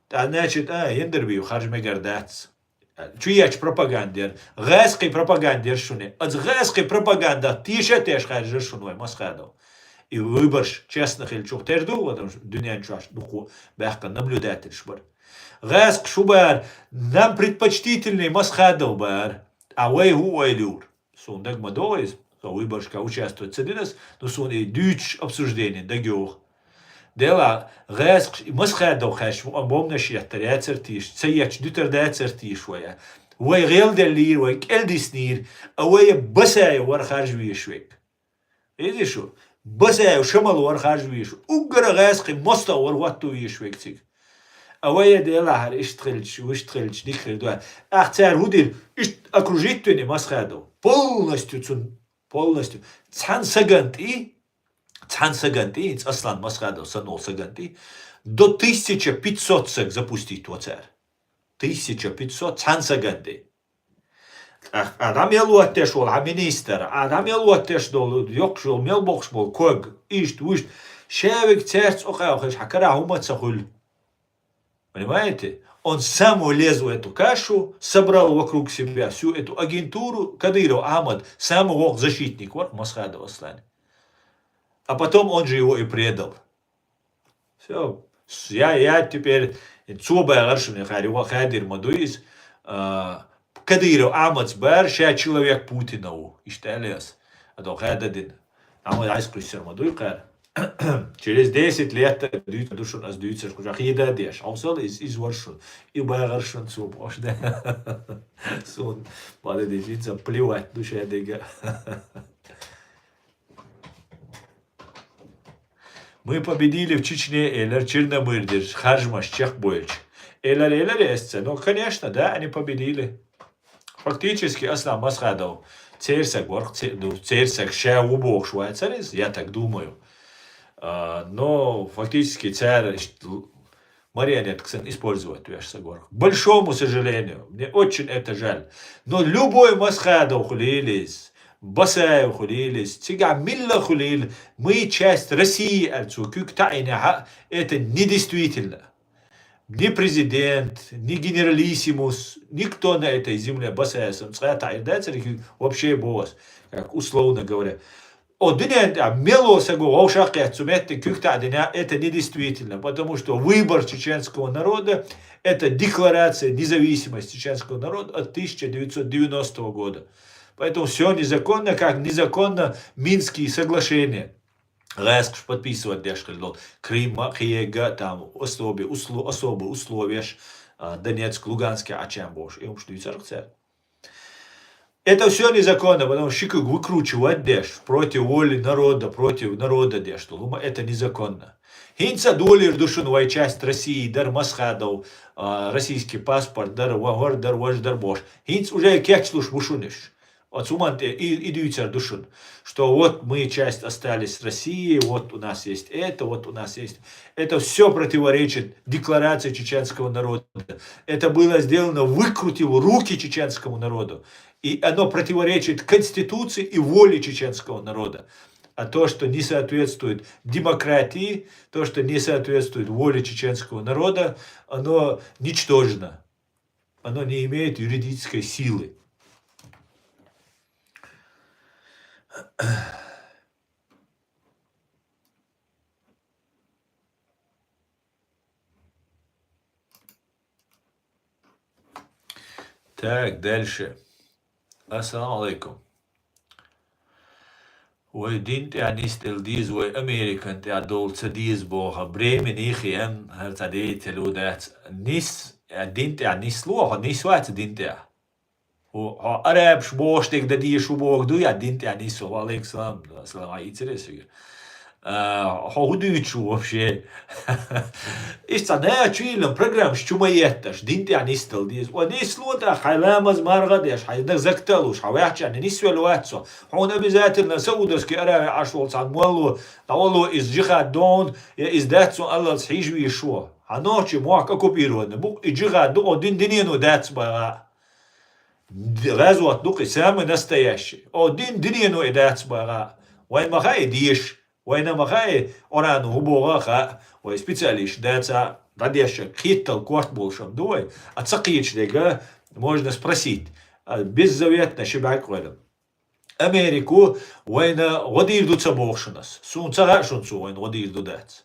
تعناشت يندربي وخارج مقردات چویاچ پروپاگاندر غاسقی پروپاگاندر شونه از غاسقی پروپاگанда тише теж хаже шуной Масхадов и выборш честно хил чух терду потому что дуньян чуаш духу бахка наблюдатель шбар غاسق шубар нам предпочтительный Масхадов бар а вей ху вейлюр сундак мадоис выборшка участвует цединес но сон и дюч обсуждение дагёх Дела غاسق Масхадов хаш бомнаш яхтаряцер тиш цеяч дютер дацер тиш ويا وي غيل دلير وي كالديسنير وي بساي ور خارج ويشويك ايدي شو بساي وشمال ور خارج ويشو اوغر غاسق مستور واتو ويشويك تيك اوي ديلا هر اشتغلش واشتغلش ديكر دو اختار هودير окружительный Масхадов полностью цан саганти Цансаганти, Аслан Масхадов, Санол Саганти, до 1500 сек запустить туацер. 1500 Цансаганти. Адам елуаттеш ол, министр, адам елуаттеш дол, йокшол, мелбокшбол, ког, ишт, вишт, шевик церц, охайохеш, хакара хумацахуль. Понимаете? Он сам улез в эту кашу, собрал вокруг себя всю эту агентуру, Кадыров Ахмад, сам его защитник, вот Масхадов Аслан. А потом он же его и предал. Все. Я теперь цуба гаршуни харива хадир мадуис Кадыров Ахмад бар ша человек Путинову. Ишталес. А то хададин. А мы айскрисер мадуй кар. Через 10 лет душу нас дуется, что хида деш. А он из варшун. И бар гаршун цуб. Сон. Бада дежица плевать душа дега. Мы победили в Чечне, элер Черномырдир, Харжмаш, Чехбойч. Элер эсце. Ну, конечно, да, они победили. Фактически, Аслан Масхадов, церсак, церсак, ща убог Швейцарис, я так думаю. Но фактически царь марионетку использовать, к большому сожалению, мне очень это жаль. Но любой Масхадов хулились, Басаев хулились, Тига Милла хулил, мы часть России, это недействительно. Ни президент, ни генералиссимус, никто на этой земле Басаевсом вообще босс, как условно говоря. Это недействительно, потому что выбор чеченского народа – это декларация независимости чеченского народа от 1990 года. Поэтому все незаконно, как незаконно Минские соглашения. Рэск подписывать дешкальдол. Крым, Хиега, там особые условия, Донецк, Луганский, Ачамбош. И что это все незаконно, потому что выкручивать деш против воли народа, против народа деш. Это незаконно. Хинца доллар душунвай часть России, дар Масхадов, российский паспорт, дар Вагор, дар Ваш, дар Бош. Хинц уже кекслуш вушуниш. От суманте и дюйцер душун. Что вот мы часть остались в России, вот у нас есть это, вот у нас есть. Это все противоречит декларации чеченского народа. Это было сделано, выкрутив руки чеченскому народу. И оно противоречит конституции и воле чеченского народа. А то, что не соответствует демократии, то, что не соответствует воле чеченского народа, оно ничтожно. Оно не имеет юридической силы. Так, дальше. Ассаламу алейкум. Ой, динт я нистел диз, ой, американ я долца диз бога, бремен ихи эн, хартадейтел удец, нис, динт я нислуха, нисвац динт я. Арабш боштик да ди шубог ду я динт я нису, алейк салам, салам айцересиге. Худючу вообще. Иста не чуилам программ чумаетташ, динти анистал диз. وديس لوتا حلامز مرغدش حيدك زكتلوش حويحش أن نسوي الواتسو. هون обязательно سودس كي أرى عشوال صعد مولو تقولو إز جخا دون يا إز داتسو الله صحيح ويشوا. هنوشي موك أكوبيرون بوك إجخا دو دين دينينو داتس بقى. غزوة دوقي سامي نستياشي. أو دين دينينو إداتس بقى. وين ما خاي ديش. وين ما خاي أورانو هبوغا خا. وي специалист дается радящий хиттал кварт большим дуй, а цакичника можно спросить беззаветно шибак вэлэм. Америку война води идутся бошнас, сунца шунцу война води идутся.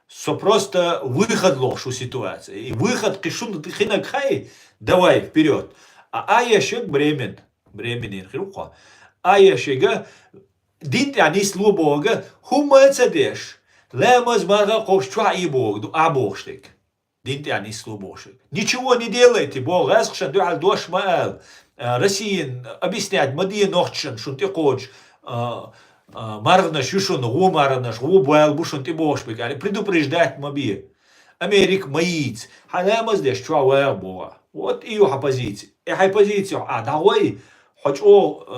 Со просто выход лошу ситуации и выход кишун тихинак хай давай вперед. А ящик бременин хруха. А ящига динт они слубога хумацадеш. Лемаз мага кошчуа и бог, абоштик. Динти они слубошик. Ничего не делайте, бог, эскшан дуал дош маэл. Россиин объяснять, мадия нохчан, шун ты хочешь. Марна шушун, гу марна, гу буэл бушун ты бошбик. Предупреждать маби. Америк маиц. Халемаз деш чуа бога. Вот ее позиция. И позицию, давай. Хоч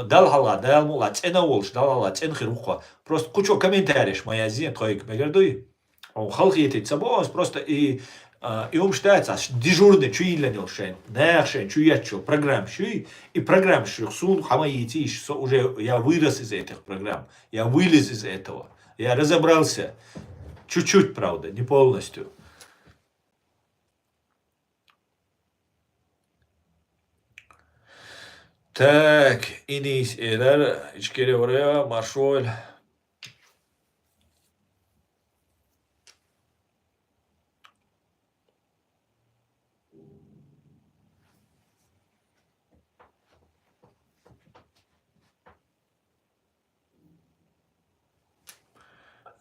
далхала, далмула, цена волш, далхала, цен хируха. Просто кучу комментариев моя зин, троик мегардуй. Халхи эти собой, просто и умштается, дежурный чуиленил шен, нехшен, чуячо, программ шуй, и программ шуй, сун хамаитиш, уже я вырос из этих программ, я вылез из этого, я разобрался, чуть-чуть, правда, не полностью. Так, иnis eder, içkere oraya, marşol.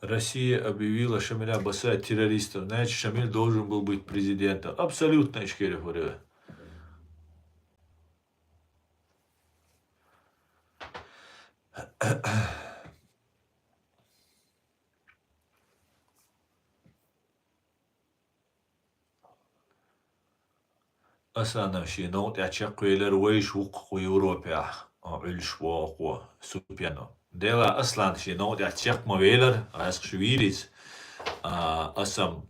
Россия объявила Шамиля Басаева террористом. Значит, Шамиль должен был быть президентом. Абсолютно, içkere oraya. أصلا شي نوت أتشق ويلر ويش وق ويوروبيا علش وقو سوبيانو ديلا أصلا شي نوت أتشق ما ويلر عسق شويريز أصلا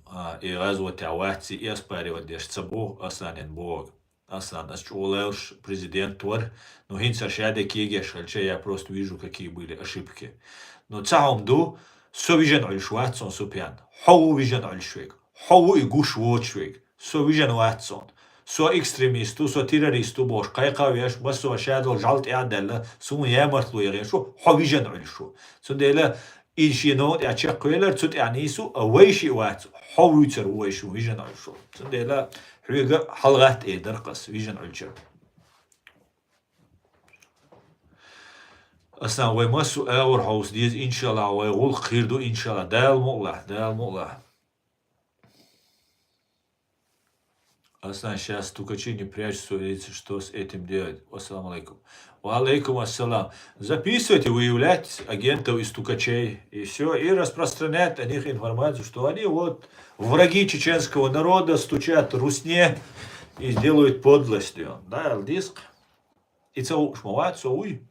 إغازو تعواتي إسباري وديش تسبو أصلا ينبوغ أصلا أسчулаешь президент тор, но хинца шаде кигеш, хальче я просто вижу, какие были ошибки. Но цаом ду, со вижен альшуатсон супян, хау вижен альшвег, хау и гуш вочвег, со вижен уатсон, со экстремисту, со террористу бош, кайкавеш, басо шадол жалт ядела, суму ямартлу ярешу, хау вижен альшу. Сундела إيشينوت أشقيلر تut أنيسو أويشي وات حويتر ويشو فيجن عشو تنديلا حويجا حلقات إيه درقص فيجن عشر أصلا ويمسو أور حوس ديز إن شاء الله ويقول خير دو إن شاء الله دال مؤلح أصلا сейчас стукачи не прячутся, видите, что с этим делать. Ассаламу алейкум. Валейкум ассалам. Записывайте, выявлять агентов и стукачей, и все, и распространять о них информацию, что они вот враги чеченского народа, стучат русне и делают подлости. Да, диск. И цау шмават, цауй.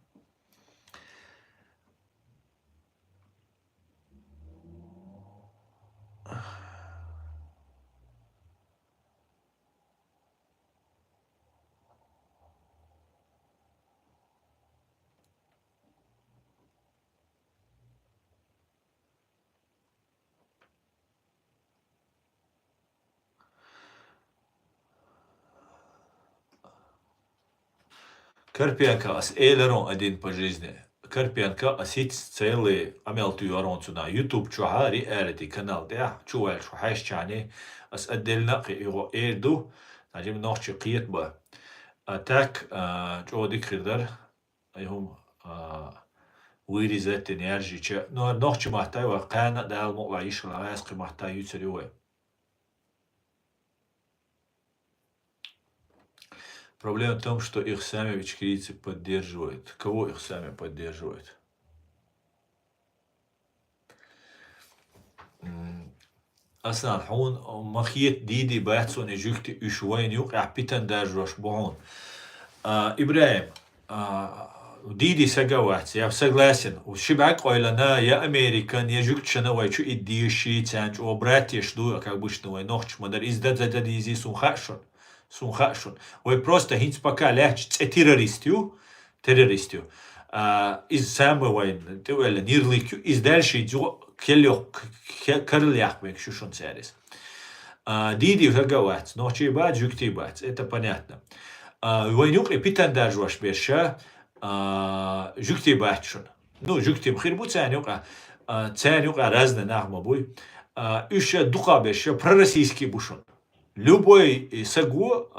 Карпианка ас эйлерон один по жизни. Карпианка асить целый амелту аронцу на YouTube чухари элити канал да чуэл шухаш чани ас отдельно его эйду нажим нохчи қиет ба атак чоди кридер айхум вырезать энергии но нохчи махтай ва кана дал могла ишла асқи махтай ютсериуэ. Проблема в том, что их сами ичкерийцы поддерживают. Кого их сами поддерживают? أصلا حون مخيت ديدي باتسون يجوكتي يشوين يوقع بيتن داجروش بوهون إبراهيم ديدي ساقوات يا согласен وشبعك قويلنا يا أمريكان يا جوكتشنا ويشو إديشي تانج وبرات يشدو как обычно وينохч مدر إزداد زاد ديزي сунхашун. Ой просто хинц пока лячц террористю. Из самого войны, ты вели нирликю, из дальше идет келёк карлях век шушун царис. Диди вгагаvat, но чебат жуктибат, это понятно. Войнук и питан даже ваш беша жуктибатшун. Ну жуктим хирбу цанюка разные нахмабуй. Еще духа беша пророссийский бушун. Любой сагу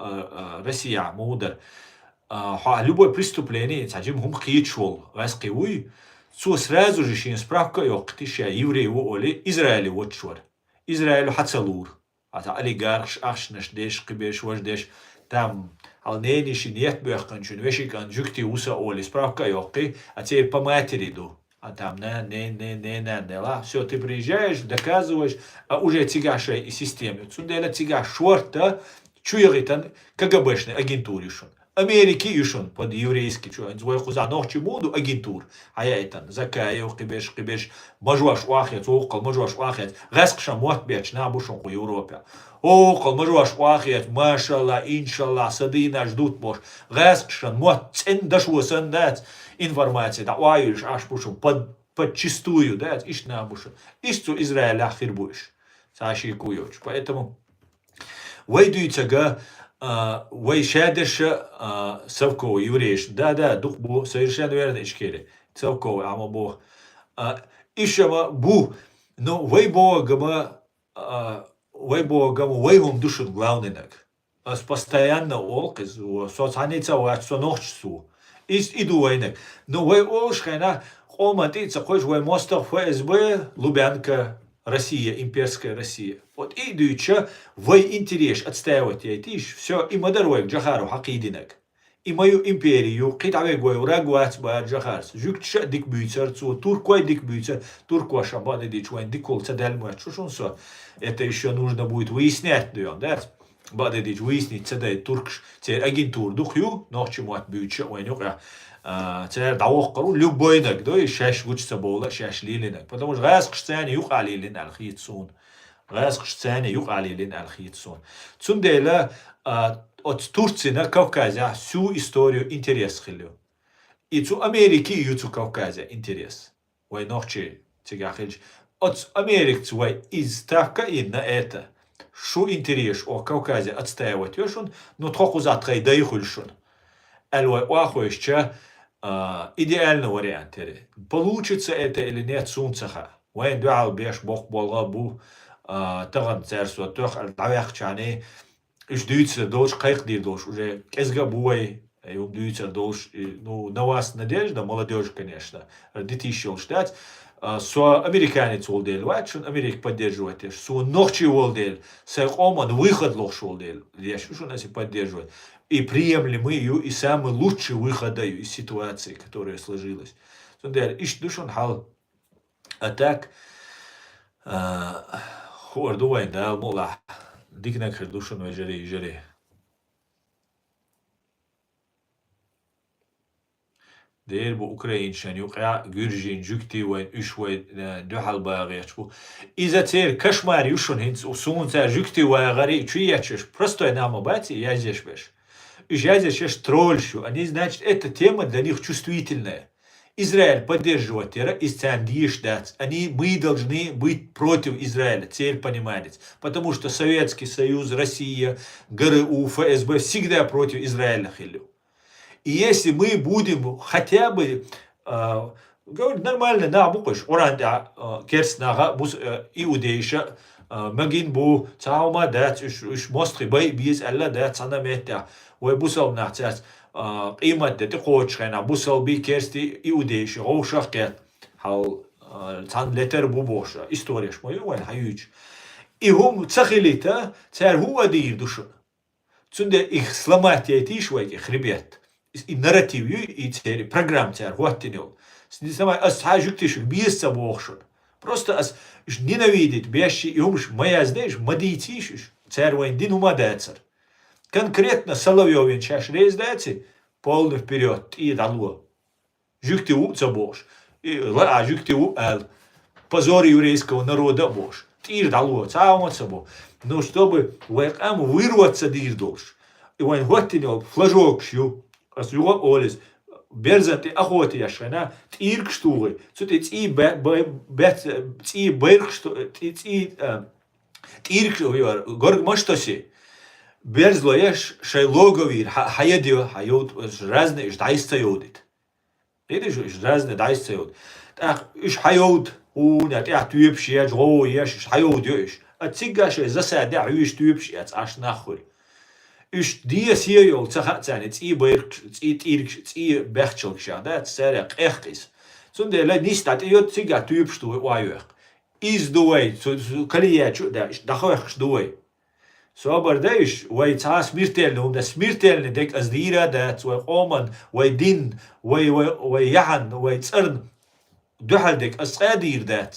Россия мудар любое преступление сажим хум хичвол раскивуй цу сразу же шин справка ёктиша евреи оли Израиль вотшвар Израиль хацалур ата олигарх ашнаш деш кибеш вождеш там алнениш нет бэхканчун вешикан жукти уса оли справка ёкти а те по матери ду. А там не, все, ты приезжаешь, доказываешь, а уже тягаша и системе. Цундела тяга шорта, чуеритан КГБшный агентур юшон. Америки юшон под еврейский чуен. Звой хуза нохчи буду агентур. А я это закаев, кибеш, мажуаш вахет, окол мажуаш вахет. Гаскша мот беч на бушон по Европе. Окол мажуаш вахет, машалла, иншалла, садина ждут бош. Гаскша мот цендашву сандат. Информация, да, уаюш, аж пушим, подчистую, да, иш на бушим. Ишцу Израиля хирбуш. Саши куёч. Поэтому войдуется га, вой шадеша совко евреиш. Да, дух бу, совершенно верно, ишкели. Совко, ама бог. Ишама бу, но вой богама, войвом душит главный наг. Постоянно олкез, соцаница, соцанохчсу. Иду войны. Но вы ошхайна холматица, хочешь вы мостов ФСБ, Лубянка, Россия, имперская Россия. Вот идуча, вы интерес отстаивать этиш, все, и модарой Джахару хакидинек. И мою империю, китавегой, рагуац ба Джахарс, жукча дикбюцер, туркой дикбюцер, турква шабаны дичуэн, дикол цадельмуэт, шушунсо. Это еще нужно будет выяснять, да? بعد ديج ويسني تسدى تركش تير أجنتور دخيو نوخش موات بيوتش وين يقع تير دعوقرو любойнак دوي شاش وش سبولا شاش ليلينك потому что غاز قشتاني يقع ليلين على خيط سون غاز قشتاني يقع ليلين على خيط سون تسنديلا от Турцина Кавказа всю историю интерес خليو и цу Америки и цу Кавказа интерес وين نوخشي تيجاخلج от Америки وين из така и на это شو интерес о Кавказе отстаивать ёшун но тхоху заткай да и хульшун الوي واخويشча идеальный вариант получится это или нет сунцаха وين дуал беш бог болга бу таган церсо тох давяхчани إيش ديتسر دوش قيق دير دوش уже كезга буай يوم дيتсер دوش ну на вас надежда молодежь конечно детишел штат со американец волдел вачун Америк поддерживает со нохчи волдел со оман выход лох волдел леш что нас поддерживает и приемлемый и самый лучший выход из ситуации которая сложилась сондер иш душон хал а так хор дуай да мола ديكناك خردوشن وجري جري دير بو أوكرين شان يوقع جورجين جوكتي وين إيش وين دوحل باغيش بو إذا تير كشمار يوشن هنس وسون تير جوكتي وغاري شو ياتشش просто نام бати язеш беш إيش язеш тролль شو они значит эта тема для них чувствительная Израиль поддерживает террор, мы должны быть против Израиля, теперь понимаете. Потому что Советский Союз, Россия, ГРУ, ФСБ всегда против Израиля. И если мы будем хотя бы, говорить нормально, на буквиш, оранда, керс нага, бус иудейша, магин бу, цаума дат, уж мостри бай биз, алла дат, сана метта, ой бусал нахцас. قيمة تقوش خنا بوصل بي كرستي يوديش أو شقيت حال تان لتر بوبوش إستوريش ما يوين حيوج إهم تخيلته تار هو دير دوش تند إخسلامات يتيش ويك خربيت النراتيف يتسير برنامج تار هو تنيو سنسمع أس حاجتش بيس سبوخشون просто أس إيش نينويدت بيش يهمش ما يزديش ما ديتيش تار وين دين هما داتسر Конкретно Соловьевин чаш рейс дайте, полный вперед, и дало. Жюктиву забош. А жюктиву эл. Позор еврейского народа бош. Тир дало, цаумат собо. Но чтобы вэкам вырваться дир долж. И вайн готтинел флажок шью. Ас юга олес. Берзанти охоты яшана. Тир кштугы. Цуте ци берг что. Тир горг маштоси. Берзло еш шайлоговир хаядио хайод разные иш дайстайодит. Видишь, иш разные дайстайод. Так иш хайод уна так тюбши жо еш хайод еш. А цигаше засаде иш тюбши аш нахуй. Иш диасиол цахацан ци берг ци тирк ци бехчел шада церек эхкис. Сунде ла нистат йод цига тюбшту вайох. Из дуай калия чу да дахох дуай. Собор дайш, вай ца смертельный, да смертельный, дек аздира, да цвай оман, вай дин, вай яхан, вай царн, духал дек асадир, да,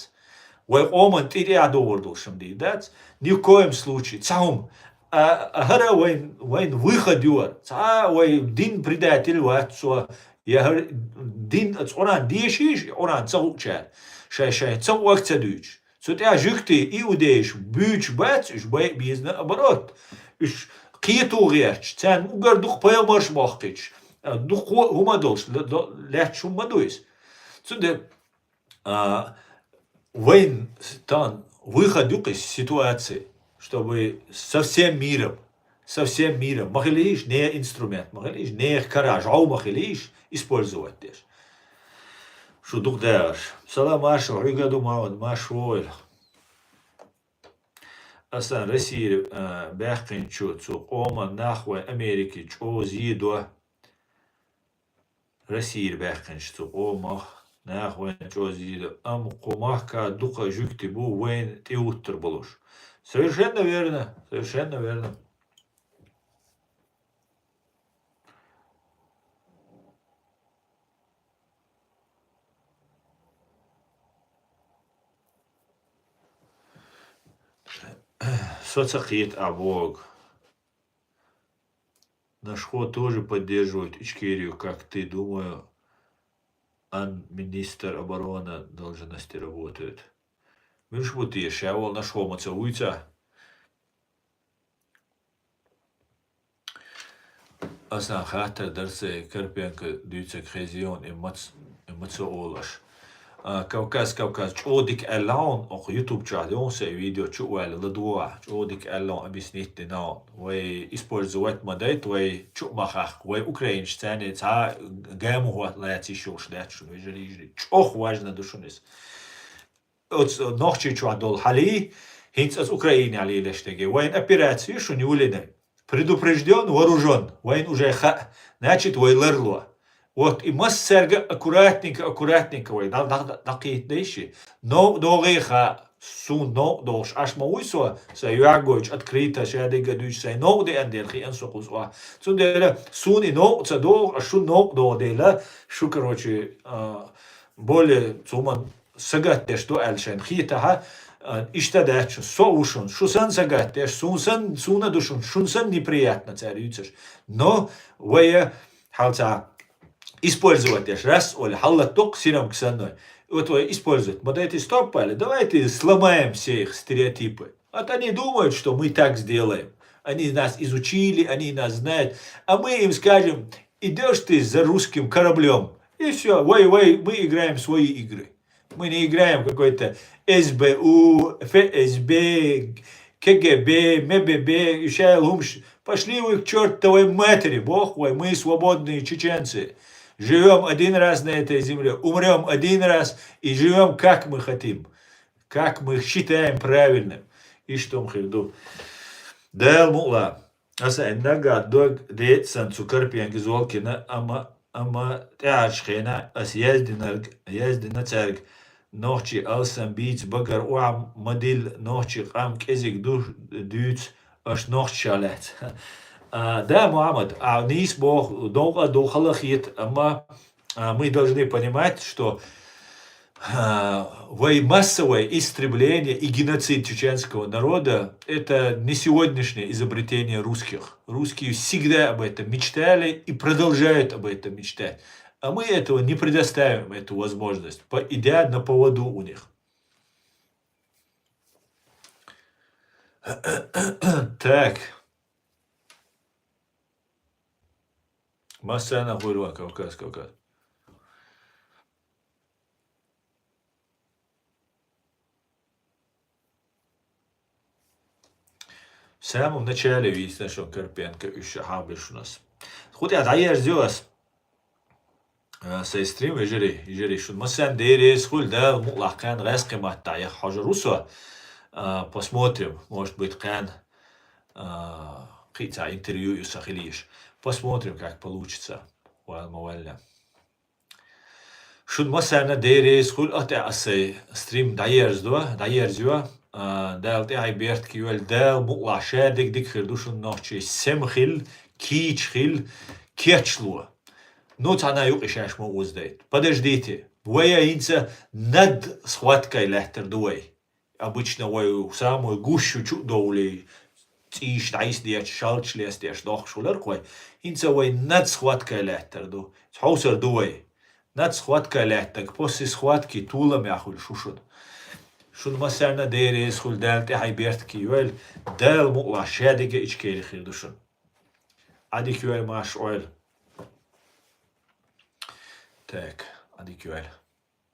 вай оман тири адор душам дир, да, ни в коем случае, цаум, хара вайн выход юар, ца вай дин предатель, вай цва, я дин цоран дишиш, оран цаучар, шай цауак цадуч. Сот я жюкти иудеиш бюч бац иш бай бизнес оборот иш киету герч цан угар дух паямарш махкич дух гумадолш леч шумадуис сюда войн тан выход из ситуации чтобы со всем миром махилиш не инструмент махилиш не караж ау махилиш использовать деш شو دوك داش سلام عاشو عقدو معود ماشويل أصلا رسير باقين شو قوما نحو أمريكي جو زيدو رسير باقين شو قوما نحو جو زيدو أم قوما كا دوكا جوكتي بو وين تيوتر بلوش совершенно верно соцақиет абог Наш ход тоже поддерживает Ичкерию, как ты, думаю, министр обороны должности работает. Viņš būtu iešēvol na šo moco uica. Aslan hatter darse Karpianka dyce krezion i moco olash. Кавказ чодик эллаун ох YouTube чадон се видео чуэл лдуа чодик эллаун объяснить на вы использовать модель вы чумахах вы украинщане та гему вот лати шош дачу вижери ох важно душунис от ночи чадол хали хинц из Украины али лештеге войн операции что не улине предупрежден вооружен войн уже значит вой лерло. Вот и массерга аккуратненько, ой, дакит дейши. Но догеха сун но дош аш мауисо са юагоч открыто шадига дуч са но де андерхи ансокусва. Цундера сун и но ца до ашу но до дела шу короче более цуман сагатте что алшен хитаха иштадач соушун шусан сагатте суна душун шунсан неприятно царюцеш. Но вая халца использовать раз, или халлаток сиром ксаной. Вот вы используют. Вот эти стопали, давайте сломаем все их стереотипы. Вот они думают, что мы так сделаем. Они нас изучили, они нас знают. А мы им скажем, идешь ты за русским кораблем. И все, мы играем свои игры. Мы не играем какой-то СБУ, ФСБ, КГБ, МББ, Ишайлумш. Пошли вы к чертовой матери, бог мой, мы свободные чеченцы. Живем один раз на этой земле, умрем один раз и живем как мы хотим, как мы считаем правильным. И что мы хотим. Дэл мула. Аса эннага дог дейтсан цукарпиан гизолкина ама теачхена ас яздина церг ночи алсан биц багар уам мадил ночи қам кезик дүйц аш ночь шалет. Да, Мухаммад, низ Бог долго дохалахит, мы должны понимать, что массовое истребление и геноцид чеченского народа – это не сегодняшнее изобретение русских. Русские всегда об этом мечтали и продолжают об этом мечтать. А мы этого не предоставим, эту возможность, идя на поводу у них. Так. Масана хуйруа, Кавказ. В самом начале видите, что Карпенко еще хабиш у нас. Хотя дайер здесь сестрим ежели шун. Масан дерес хуль дал мулахкан раски маттая хажрусо. Посмотрим, может быть, кан какие-то интервью сахилиш. Посмотрим, как получится. Шун масана дерес хуль ата асай стрим дайер зюа. Дал те айберт кюэл дал мулаша дик хирдушун ночи семхил кичхил кечлуа. Ну цана юqishаш мо уздает. Подождите. Вая инца над схваткой лехтер дуэй. Обычно ваю самую гущу доулей циш дайс диач шалч лес диач дох шулер кой. Инца вай над схваткой лехтер ду. Хаусер дуэй. Над схваткой лехтер. После схватки тула мяхуль шушун. Шун масарна дерес хул дал те хайберт кюэл дал мула шадига ичкели хирдушун. Ади кюэл маш ойл. Так, ади кюэл.